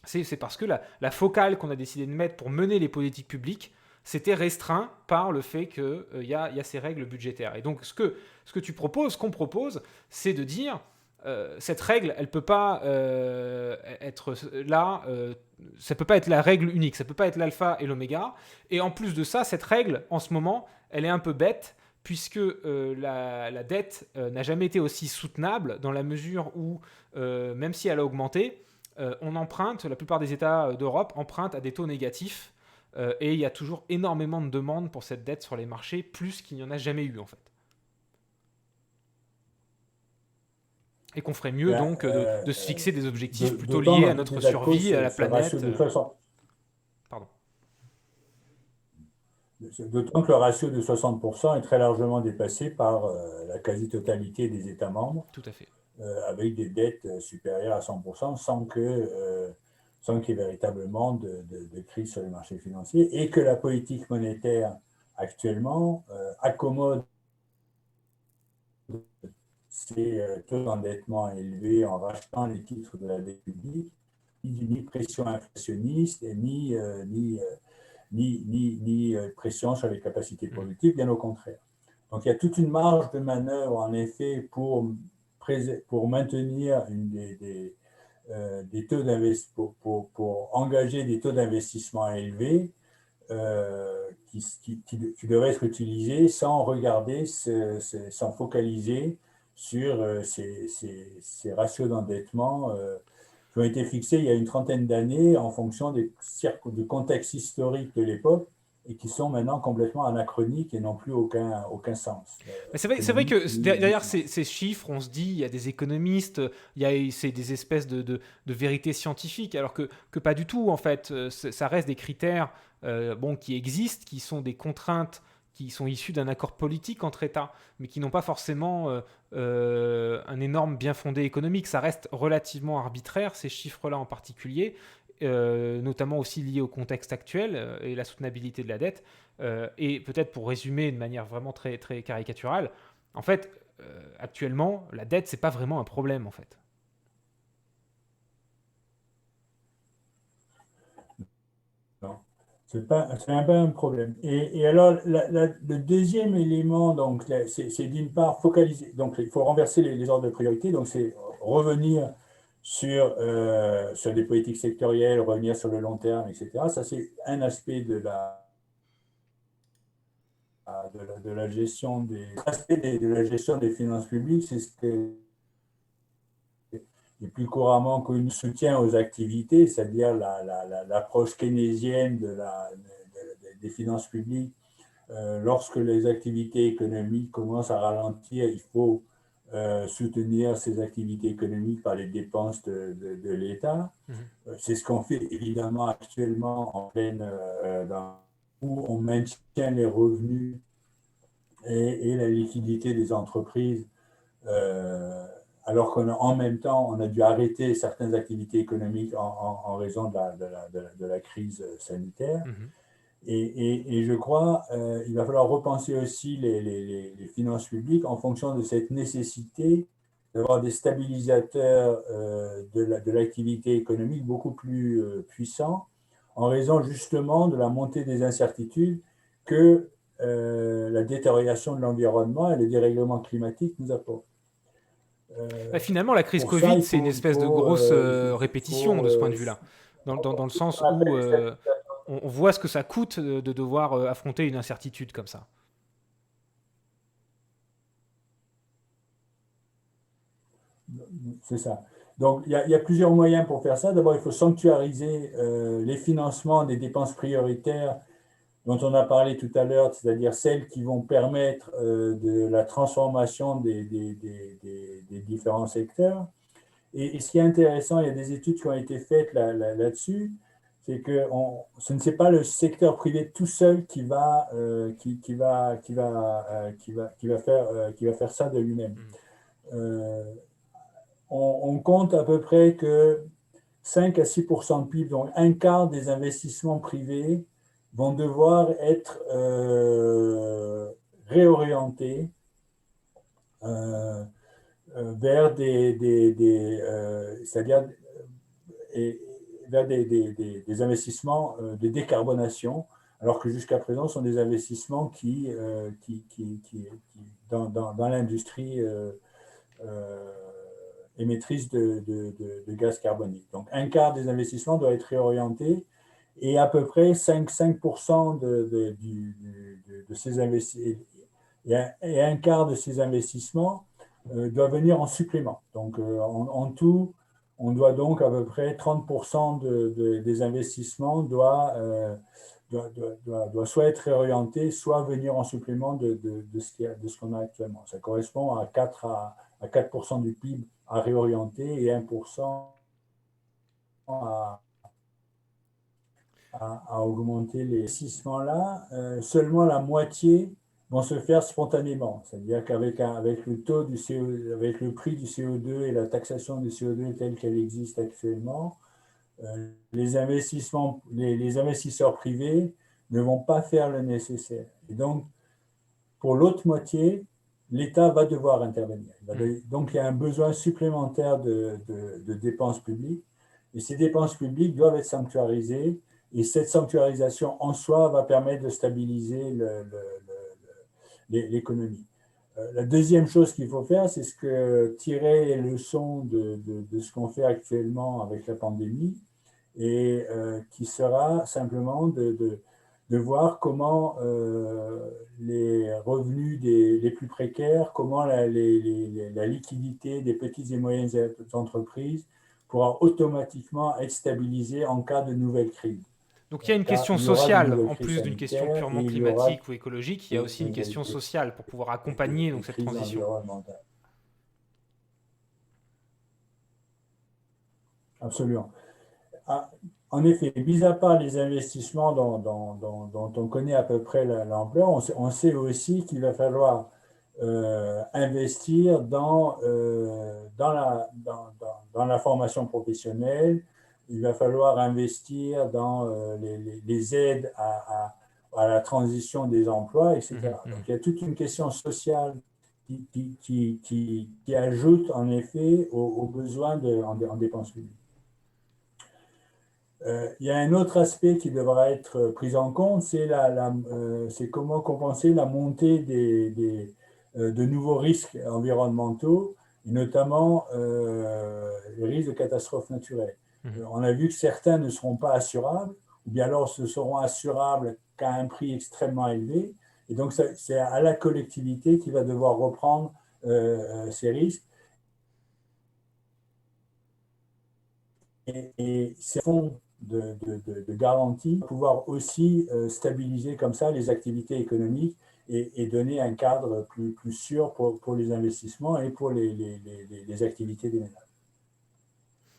A: C'est parce que la focale qu'on a décidé de mettre pour mener les politiques publiques, c'était restreint par le fait qu'il y a ces règles budgétaires. Et donc ce que tu proposes, ce qu'on propose, c'est de dire cette règle, elle peut pas être là, ça peut pas être la règle unique, ça peut pas être l'alpha et l'oméga. Et en plus de ça, cette règle, en ce moment, elle est un peu bête puisque la dette n'a jamais été aussi soutenable dans la mesure où, même si elle a augmenté, on emprunte, la plupart des États d'Europe empruntent à des taux négatifs. Et il y a toujours énormément de demandes pour cette dette sur les marchés, plus qu'il n'y en a jamais eu en fait. Et qu'on ferait mieux
B: Ben,
A: donc de se fixer des objectifs plutôt
B: d'autant
A: liés
B: dans
A: à
B: tout
A: notre
B: état de cause,
A: survie, à la
B: ce ratio
A: planète.
B: de 60,
A: Pardon.
B: d'autant que le ratio de 60% est très largement dépassé par la quasi-totalité des États membres,
A: Tout à fait.
B: avec des dettes supérieures à 100% sans qu'il y ait véritablement de crise sur les marchés financiers et que la politique monétaire actuellement accommode ces taux d'endettement élevés en rachetant les titres de la dette publique, ni pression inflationniste ni pression sur les capacités productives, bien au contraire. Donc il y a toute une marge de manœuvre en effet pour maintenir des taux d'investissement, pour engager des taux d'investissement élevés qui devraient être utilisés sans regarder, sans focaliser sur ces ratios d'endettement qui ont été fixés il y a une trentaine d'années en fonction du contexte historique de l'époque et qui sont maintenant complètement anachroniques et n'ont plus aucun sens.
A: Mais c'est vrai que derrière ces chiffres, on se dit, il y a des économistes, c'est des espèces de vérités scientifiques, alors que pas du tout, en fait. Ça reste des critères qui existent, qui sont des contraintes qui sont issues d'un accord politique entre États, mais qui n'ont pas forcément un énorme bien fondé économique. Ça reste relativement arbitraire, ces chiffres-là en particulier, notamment aussi liés au contexte actuel et la soutenabilité de la dette. Et peut-être pour résumer de manière vraiment très, très caricaturale, en fait, actuellement, la dette, c'est pas vraiment un problème, en fait.
B: Non, c'est un peu un problème. Et alors, le deuxième élément, donc, c'est d'une part focaliser. Donc, il faut renverser les ordres de priorité. Donc, c'est revenir sur des politiques sectorielles, revenir sur le long terme, etc. Ça, c'est un aspect de la gestion de la gestion des finances publiques. C'est ce que et plus couramment connu soutien aux activités, c'est-à-dire l'approche keynésienne des finances publiques. Lorsque les activités économiques commencent à ralentir, il faut soutenir ces activités économiques par les dépenses de l'État. C'est ce qu'on fait évidemment actuellement en pleine, où on maintient les revenus et la liquidité des entreprises, alors qu'en même temps, on a dû arrêter certaines activités économiques en raison de la crise sanitaire. Et je crois qu'il va falloir repenser aussi les finances publiques en fonction de cette nécessité d'avoir des stabilisateurs de l'activité économique beaucoup plus puissants, en raison justement de la montée des incertitudes que la détérioration de l'environnement et le dérèglement climatique nous apportent.
A: Finalement, la crise
B: Pour ça,
A: Covid, c'est une espèce de grosse répétition de ce point de vue-là, dans le sens où on voit ce que ça coûte de devoir affronter une incertitude comme ça.
B: C'est ça. Donc, il y a plusieurs moyens pour faire ça. D'abord, il faut sanctuariser les financements des dépenses prioritaires dont on a parlé tout à l'heure, c'est-à-dire celles qui vont permettre de la transformation des différents secteurs. Et ce qui est intéressant, il y a des études qui ont été faites là-dessus, c'est que ce ne c'est pas le secteur privé tout seul qui va faire ça de lui-même. On compte à peu près que 5 à 6% de PIB, donc un quart des investissements privés, vont devoir être réorientés vers c'est-à-dire vers des investissements de décarbonation, alors que jusqu'à présent, ce sont des investissements qui dans l'industrie émettrice de gaz carbonique. Donc, un quart des investissements doit être réorienté et à peu près 5% de ces investissements et un quart de ces investissements doit venir en supplément. Donc, en tout, on doit donc à peu près 30% des investissements doit soit être réorienté, soit venir en supplément de ce qu'on a actuellement. Ça correspond à 4% du PIB à réorienter et 1% à augmenter les investissements-là. Seulement la moitié vont se faire spontanément. C'est-à-dire qu'avec le taux du CO2, avec le prix du CO2 et la taxation du CO2 telle qu'elle existe actuellement, les investisseurs privés ne vont pas faire le nécessaire. Et donc, pour l'autre moitié, l'État va devoir intervenir. Donc, il y a un besoin supplémentaire de dépenses publiques. Et ces dépenses publiques doivent être sanctuarisées. Et cette sanctuarisation en soi va permettre de stabiliser l'économie. La deuxième chose qu'il faut faire, c'est tirer les leçons de ce qu'on fait actuellement avec la pandémie et qui sera simplement de voir comment les revenus les plus précaires, comment la liquidité des petites et moyennes entreprises pourra automatiquement être stabilisée en cas de nouvelle crise.
A: Donc il y a une question sociale, en plus d'une question purement climatique ou écologique, il y a aussi une question sociale pour pouvoir accompagner donc, cette transition.
B: Absolument. En effet, mis à part les investissements dont on connaît à peu près l'ampleur, on sait aussi qu'il va falloir investir dans la formation professionnelle, il va falloir investir dans les aides à la transition des emplois, etc. Donc il y a toute une question sociale qui ajoute en effet aux besoins en dépenses publiques. Il y a un autre aspect qui devra être pris en compte, c'est comment compenser la montée de nouveaux risques environnementaux, et notamment les risques de catastrophes naturelles. On a vu que certains ne seront pas assurables, ou bien alors ce seront assurables qu'à un prix extrêmement élevé. Et donc, c'est à la collectivité qui va devoir reprendre ces risques. et ces fonds de garantie pouvoir aussi stabiliser comme ça les activités économiques et donner un cadre plus sûr pour les investissements et pour les activités des ménages.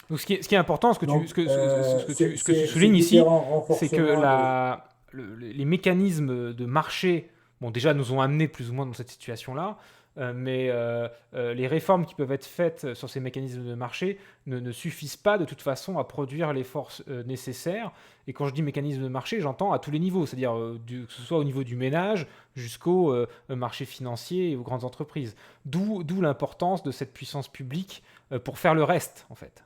A: Donc ce qui est important,
B: Donc,
A: ce que tu
B: ces
A: soulignes ici,
B: différents
A: c'est que
B: renforcements
A: les mécanismes de marché, bon, déjà nous ont amenés plus ou moins dans cette situation-là, mais les réformes qui peuvent être faites sur ces mécanismes de marché ne suffisent pas de toute façon à produire les forces nécessaires. Et quand je dis mécanisme de marché, j'entends à tous les niveaux, c'est-à-dire que ce soit au niveau du ménage jusqu'au marché financier et aux grandes entreprises. D'où l'importance de cette puissance publique pour faire le reste, en fait.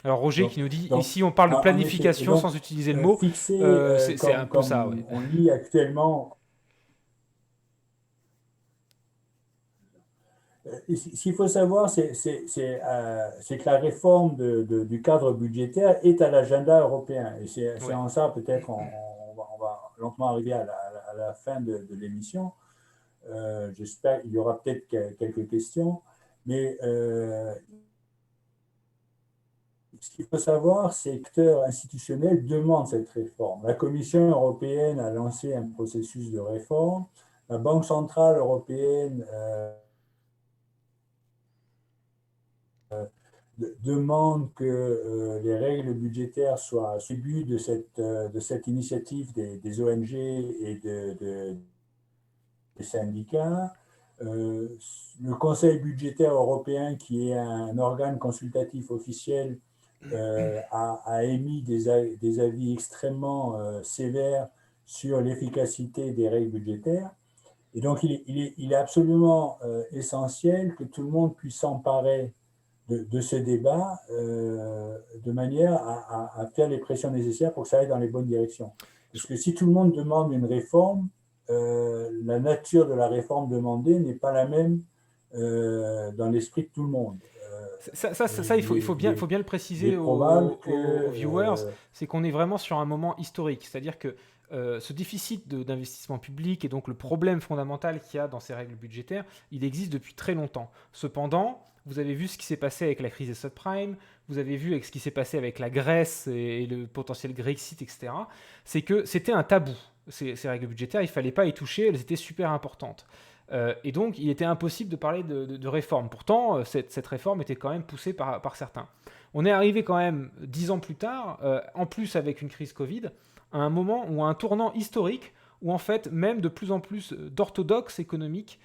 A: Alors Roger
B: donc,
A: qui nous dit,
B: donc,
A: ici on parle de
B: en effet, et
A: planification
B: donc
A: sans utiliser le mot.
B: fixer,
A: C'est un peu ça, oui.
B: comme on lit actuellement. Ce qu'il faut savoir, c'est que la réforme du cadre budgétaire est à l'agenda européen. Et c'est
A: Ouais.
B: en ça, peut-être, on va lentement arriver à la fin de l'émission. J'espère qu'il y aura peut-être quelques questions. Mais ce qu'il faut savoir, c'est que les acteurs institutionnels demandent cette réforme. La Commission européenne a lancé un processus de réforme. La Banque centrale européenne demande que les règles budgétaires soient suivies de cette initiative des ONG et des syndicats. Le Conseil budgétaire européen, qui est un organe consultatif officiel, a émis des avis extrêmement sévères sur l'efficacité des règles budgétaires. Et donc, il est absolument essentiel que tout le monde puisse s'emparer de ce débat de manière à faire les pressions nécessaires pour que ça aille dans les bonnes directions. Parce que si tout le monde demande une réforme, la nature de la réforme demandée n'est pas la même dans l'esprit de tout le monde.
A: Ça, il faut bien le
B: Il est
A: préciser
B: probable que
A: aux viewers, c'est qu'on est vraiment sur un moment historique. C'est-à-dire que ce déficit d'investissement public et donc le problème fondamental qu'il y a dans ces règles budgétaires, il existe depuis très longtemps. Cependant, vous avez vu ce qui s'est passé avec la crise des subprimes, vous avez vu avec ce qui s'est passé avec la Grèce et le potentiel Grexit, etc. C'est que c'était un tabou, ces règles budgétaires, il ne fallait pas y toucher, elles étaient super importantes. Et donc, il était impossible de parler de réforme. Pourtant, cette réforme était quand même poussée par certains. On est arrivé quand même 10 ans plus tard, en plus avec une crise Covid, à un moment où un tournant historique, où en fait, même de plus en plus d'orthodoxes économiques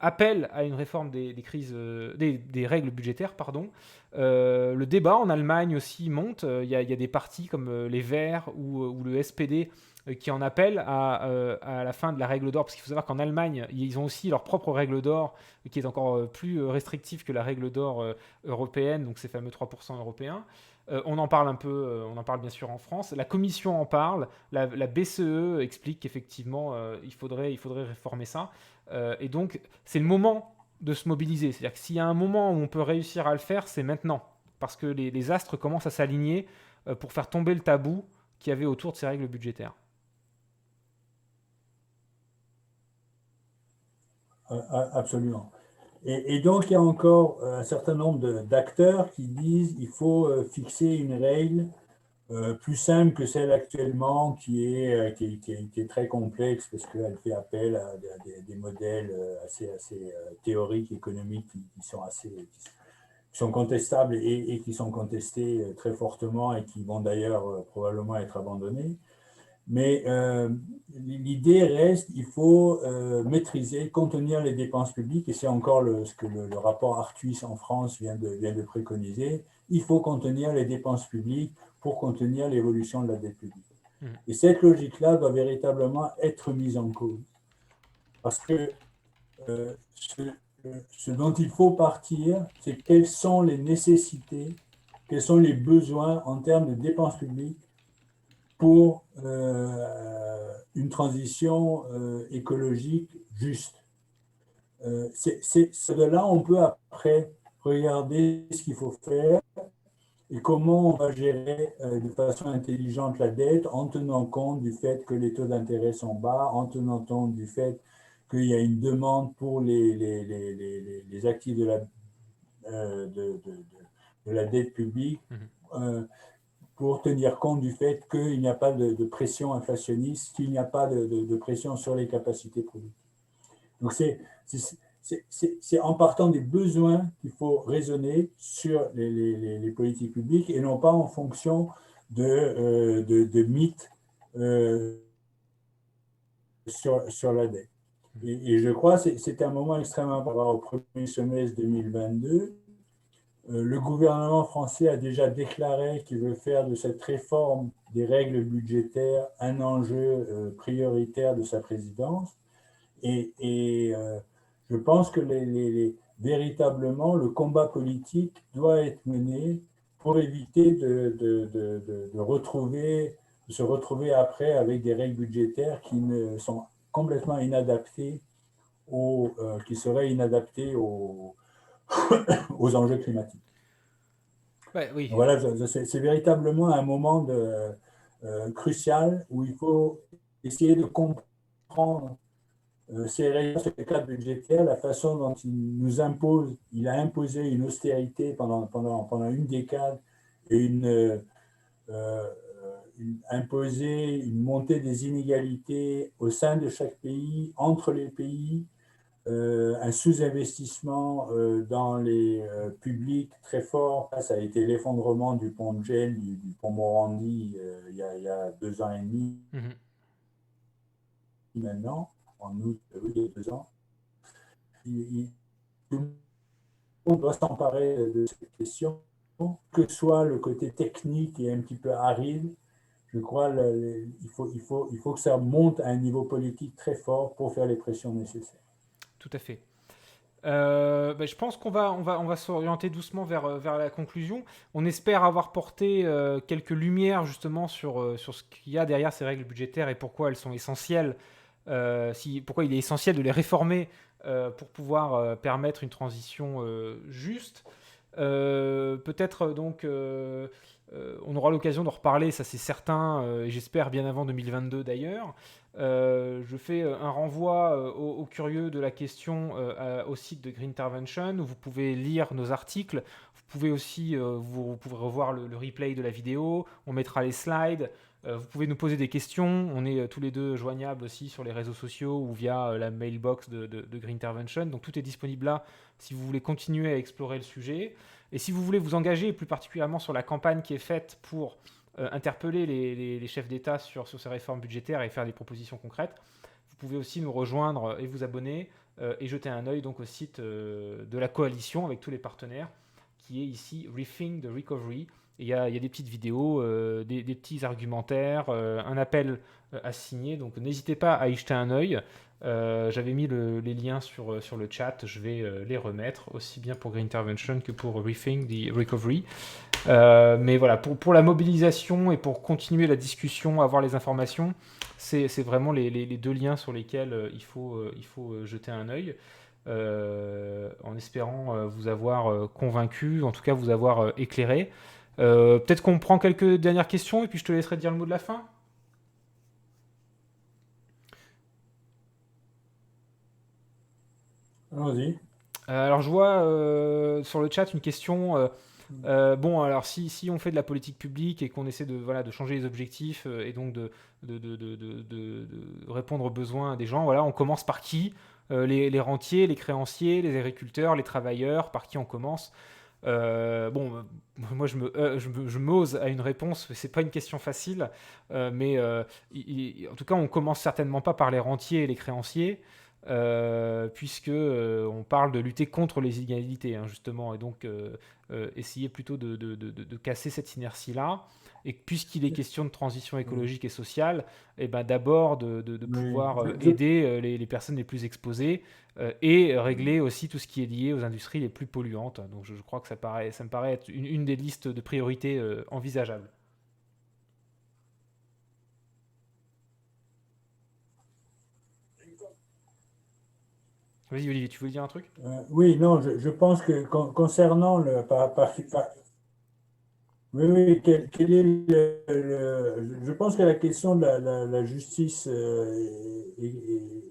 A: appellent à une réforme des règles budgétaires. Pardon. Le débat en Allemagne aussi monte. Il y a des partis comme les Verts ou le SPD qui en appellent à la fin de la règle d'or, parce qu'il faut savoir qu'en Allemagne, ils ont aussi leur propre règle d'or, qui est encore plus restrictive que la règle d'or européenne, donc ces fameux 3% européens. On en parle un peu, on en parle bien sûr en France. La Commission en parle, la BCE explique qu'effectivement, il faudrait réformer ça. Et donc, c'est le moment de se mobiliser. C'est-à-dire que s'il y a un moment où on peut réussir à le faire, c'est maintenant. Parce que les astres commencent à s'aligner pour faire tomber le tabou qu'il y avait autour de ces règles budgétaires.
B: Absolument. Et donc, il y a encore un certain nombre d'acteurs qui disent qu'il faut fixer une règle plus simple que celle actuellement, qui est très complexe parce qu'elle fait appel à des modèles assez théoriques, économiques, qui sont contestables et qui sont contestés très fortement et qui vont d'ailleurs probablement être abandonnés. Mais l'idée reste, il faut maîtriser, contenir les dépenses publiques, et c'est encore ce que le rapport Arthuis en France vient de préconiser. Il faut contenir les dépenses publiques pour contenir l'évolution de la dette publique. Et cette logique-là doit véritablement être mise en cause. Parce que ce dont il faut partir, c'est quelles sont les nécessités, quels sont les besoins en termes de dépenses publiques pour une transition écologique juste. C'est de là on peut après regarder ce qu'il faut faire et comment on va gérer de façon intelligente la dette en tenant compte du fait que les taux d'intérêt sont bas, en tenant compte du fait qu'il y a une demande pour les actifs de la dette publique pour tenir compte du fait qu'il n'y a pas de pression inflationniste, qu'il n'y a pas de pression sur les capacités productives. Donc c'est en partant des besoins qu'il faut raisonner sur les politiques publiques et non pas en fonction de mythes sur la dette. Et je crois que c'est un moment extrêmement important. Au premier semestre 2022, le gouvernement français a déjà déclaré qu'il veut faire de cette réforme des règles budgétaires un enjeu prioritaire de sa présidence. Et je pense que véritablement, le combat politique doit être mené pour éviter de se retrouver après avec des règles budgétaires qui sont complètement inadaptées qui seraient inadaptées aux enjeux climatiques.
A: Ouais, oui.
B: Voilà, c'est véritablement un moment crucial où il faut essayer de comprendre ces règles sur le cadre budgétaire, la façon dont il a imposé une austérité pendant une décade et imposé une montée des inégalités au sein de chaque pays, entre les pays, un sous-investissement dans les publics très fort. Ça a été l'effondrement du pont de Gênes, du pont Morandi il y a 2 ans et demi maintenant, en août, il y a 2 ans. Tout le monde doit s'emparer de cette question, que soit le côté technique et un petit peu aride. Je crois qu'il faut que ça monte à un niveau politique très fort pour faire les pressions nécessaires.
A: Tout à fait. Je pense qu'on va s'orienter doucement vers la conclusion. On espère avoir porté quelques lumières justement sur ce qu'il y a derrière ces règles budgétaires et pourquoi elles sont essentielles, pourquoi il est essentiel de les réformer pour pouvoir permettre une transition juste. Peut-être donc on aura l'occasion d'en reparler, ça c'est certain, et j'espère bien avant 2022 d'ailleurs. Je fais un renvoi aux curieux de la question au site de Green Intervention où vous pouvez lire nos articles. Vous pouvez aussi vous pouvez revoir le replay de la vidéo. On mettra les slides. Vous pouvez nous poser des questions. On est tous les deux joignables aussi sur les réseaux sociaux ou via la mailbox de Green Intervention. Donc tout est disponible là si vous voulez continuer à explorer le sujet. Et si vous voulez vous engager plus particulièrement sur la campagne qui est faite pour interpeller les chefs d'État sur ces réformes budgétaires et faire des propositions concrètes, vous pouvez aussi nous rejoindre et vous abonner et jeter un œil donc au site de la coalition avec tous les partenaires qui est ici Rethink the Recovery. Il y a des petites vidéos, des petits argumentaires, un appel à signer, donc n'hésitez pas à y jeter un œil. J'avais mis les liens sur le chat, je vais les remettre aussi bien pour Green Intervention que pour Rethink the Recovery. Mais voilà, pour la mobilisation et pour continuer la discussion, avoir les informations, c'est vraiment les deux liens sur lesquels il faut jeter un œil, en espérant vous avoir convaincu, en tout cas vous avoir éclairé. Peut-être qu'on prend quelques dernières questions et puis je te laisserai dire le mot de la fin.
B: Allons-y.
A: Alors je vois sur le chat une question. Bon, alors si on fait de la politique publique et qu'on essaie de changer les objectifs et donc de répondre aux besoins des gens, voilà, on commence par qui? Les rentiers, les créanciers, les agriculteurs, les travailleurs, par qui on commence? Moi je m'ose à une réponse, c'est pas une question facile, mais en tout cas on commence certainement pas par les rentiers et les créanciers. Puisque on parle de lutter contre les inégalités, hein, justement, et donc essayer plutôt de casser cette inertie-là, et puisqu'il est question de transition écologique et sociale, et ben d'abord de pouvoir aider les personnes les plus exposées et régler aussi tout ce qui est lié aux industries les plus polluantes. Donc je crois que ça me paraît être une des listes de priorités envisageables. Vas-y Olivier, tu voulais dire un truc?
B: Oui, non, je pense que concernant Oui, oui, quel est je pense que la question de la justice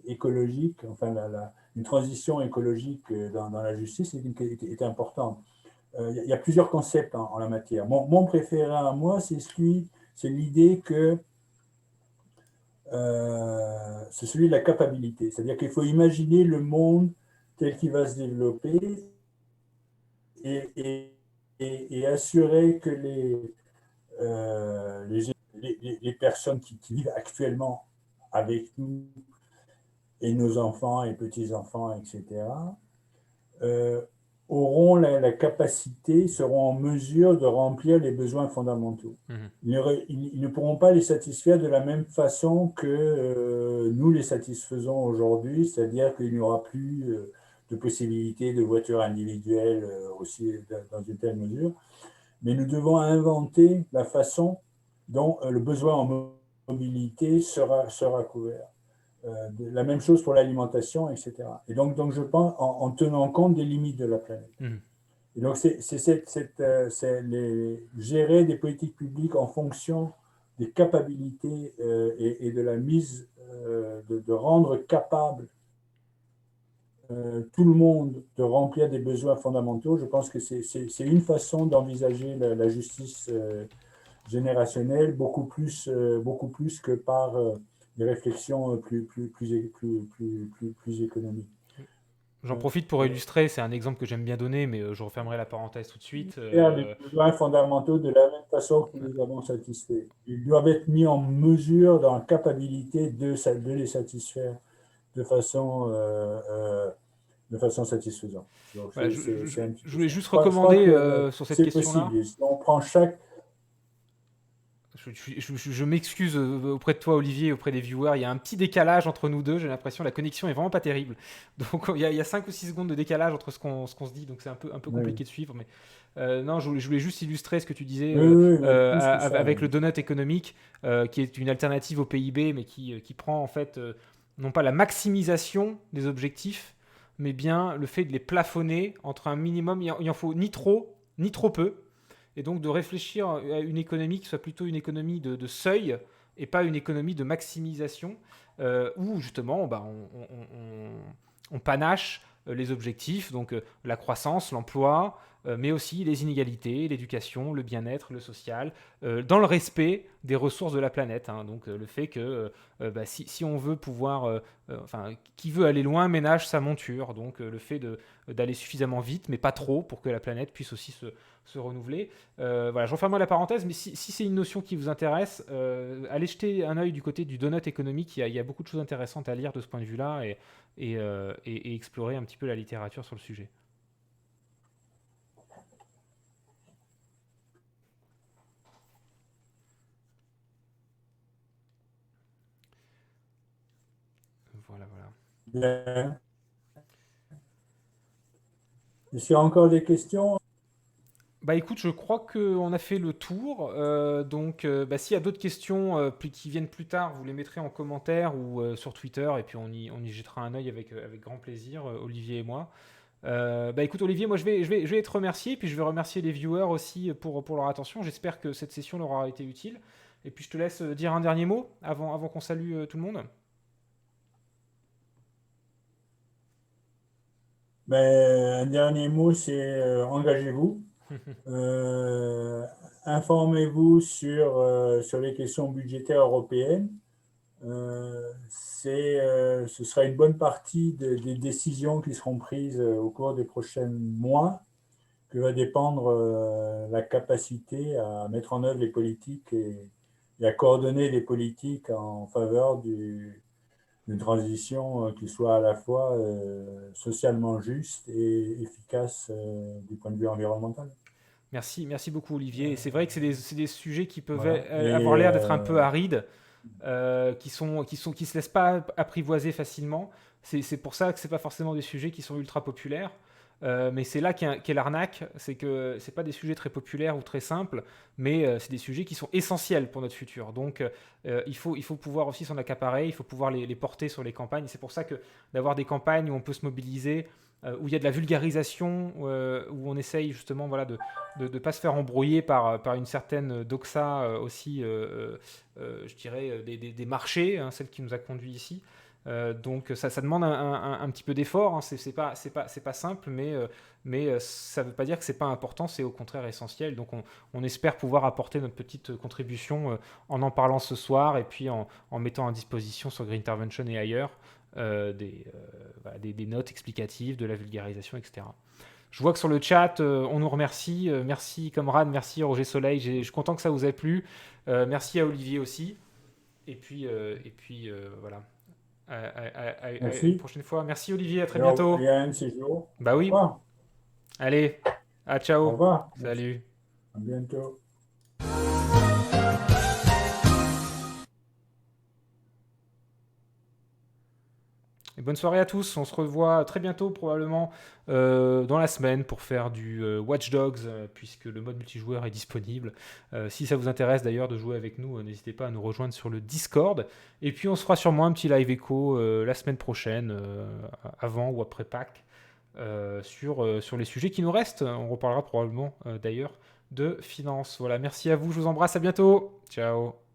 B: écologique, enfin une transition écologique dans la justice est importante. Il y a plusieurs concepts en la matière. Mon préféré à moi, c'est l'idée que c'est celui de la capacité. C'est-à-dire qu'il faut imaginer le monde tel qu'il va se développer et, et- et assurer que les personnes qui vivent actuellement avec nous et nos enfants et petits-enfants, etc., euh, auront la capacité, seront en mesure de remplir les besoins fondamentaux.
A: Mhm.
B: Ils ne pourront pas les satisfaire de la même façon que nous les satisfaisons aujourd'hui, c'est-à-dire qu'il n'y aura plus de possibilité de voitures individuelles aussi dans une telle mesure, mais nous devons inventer la façon dont le besoin en mobilité sera couvert. La même chose pour l'alimentation, etc. Et donc je pense en tenant compte des limites de la planète.
A: Mhm.
B: Et donc, c'est gérer des politiques publiques en fonction des capacités et de la mise, de rendre capable tout le monde de remplir des besoins fondamentaux. Je pense que c'est une façon d'envisager la justice générationnelle beaucoup plus que par des réflexions plus économiques.
A: J'en profite pour illustrer, c'est un exemple que j'aime bien donner, mais je refermerai la parenthèse tout de suite.
B: Faire les besoins fondamentaux de la même façon que nous les avons satisfaits. Ils doivent être mis en mesure, dans la capacité de les satisfaire de façon, euh, euh, de façon satisfaisante. Donc,
A: Voilà,
B: c'est un petit
A: je
B: peu
A: voulais
B: ça.
A: juste
B: Je crois
A: recommander
B: que
A: sur cette
B: c'est
A: question-là.
B: possible. Et si on prend chaque.
A: Je m'excuse auprès de toi, Olivier, et auprès des viewers. Il y a un petit décalage entre nous deux. J'ai l'impression que la connexion est vraiment pas terrible. Donc il y a 5 ou 6 secondes de décalage entre ce qu'on se dit. Donc c'est un peu
B: Oui,
A: compliqué de suivre. Mais non, je voulais juste illustrer ce que tu disais
B: oui, oui, mais plus que ça.
A: avec le
B: Oui.
A: donut économique, qui est une alternative au PIB, mais qui prend en fait non pas la maximisation des objectifs, mais bien le fait de les plafonner entre un minimum. Il en faut ni trop, ni trop peu, et donc de réfléchir à une économie qui soit plutôt une économie de seuil et pas une économie de maximisation, où justement bah, on panache les objectifs, donc la croissance, l'emploi, mais aussi les inégalités, l'éducation, le bien-être, le social, dans le respect des ressources de la planète. Hein. Donc le fait que bah, si on veut pouvoir, enfin, qui veut aller loin ménage sa monture. Donc le fait d'aller suffisamment vite, mais pas trop, pour que la planète puisse aussi se renouveler. Voilà, je referme la parenthèse, mais si c'est une notion qui vous intéresse, allez jeter un œil du côté du donut économique. Il y a beaucoup de choses intéressantes à lire de ce point de vue-là et explorer un petit peu la littérature sur le sujet. Voilà, voilà.
B: Bien. Est-ce qu'il y a encore des questions?
A: Bah écoute, je crois qu'on a fait le tour. Donc, bah, s'il y a d'autres questions qui viennent plus tard, vous les mettrez en commentaire ou sur Twitter et puis on y jettera un œil avec grand plaisir, Olivier et moi. Bah écoute Olivier, moi je vais te remercier, puis je vais remercier les viewers aussi pour leur attention. J'espère que cette session leur aura été utile. Et puis je te laisse dire un dernier mot avant qu'on salue tout le monde.
B: Ben, un dernier mot, c'est engagez-vous. Euh, Informez-vous sur les questions budgétaires européennes. Ce sera une bonne partie des décisions qui seront prises au cours des prochains mois que va dépendre la capacité à mettre en œuvre les politiques et à coordonner les politiques en faveur d'une transition qui soit à la fois socialement juste et efficace du point de vue environnemental.
A: Merci beaucoup Olivier. Et c'est vrai que c'est des sujets qui peuvent
B: Voilà.
A: avoir
B: Et
A: l'air d'être un peu arides, qui se laissent pas apprivoiser facilement. C'est pour ça que c'est pas forcément des sujets qui sont ultra populaires. Mais c'est là qu'est l'arnaque, c'est que c'est pas des sujets très populaires ou très simples, mais c'est des sujets qui sont essentiels pour notre futur. Donc il faut pouvoir aussi s'en accaparer, il faut pouvoir les porter sur les campagnes. C'est pour ça que d'avoir des campagnes où on peut se mobiliser où il y a de la vulgarisation, où on essaye justement voilà, de ne pas se faire embrouiller par une certaine doxa aussi, je dirais, des marchés, hein, celle qui nous a conduit ici. Donc ça demande un petit peu d'effort, hein. C'est pas simple, mais ça ne veut pas dire que c'est pas important, c'est au contraire essentiel. Donc on espère pouvoir apporter notre petite contribution en parlant ce soir et puis en mettant à disposition sur Green Intervention et ailleurs voilà, des notes explicatives, de la vulgarisation, etc. Je vois que sur le chat, on nous remercie. Merci Comrade, merci Roger Soleil. Je suis content que ça vous ait plu. Merci à Olivier aussi. Et puis voilà. À une
B: Merci.
A: prochaine fois. Merci Olivier, à très
B: Et
A: bientôt.
B: à un de ces jours.
A: Bah
B: Au
A: oui.
B: revoir.
A: Allez, à
B: Au
A: ciao.
B: revoir. Merci.
A: Salut.
B: À bientôt.
A: Et bonne soirée à tous. On se revoit très bientôt, probablement dans la semaine, pour faire du Watch Dogs, puisque le mode multijoueur est disponible. Si ça vous intéresse d'ailleurs de jouer avec nous, n'hésitez pas à nous rejoindre sur le Discord. Et puis on se fera sûrement un petit live écho la semaine prochaine, avant ou après Pâques, sur les sujets qui nous restent. On reparlera probablement d'ailleurs de finances. Voilà, merci à vous, je vous embrasse, à bientôt. Ciao.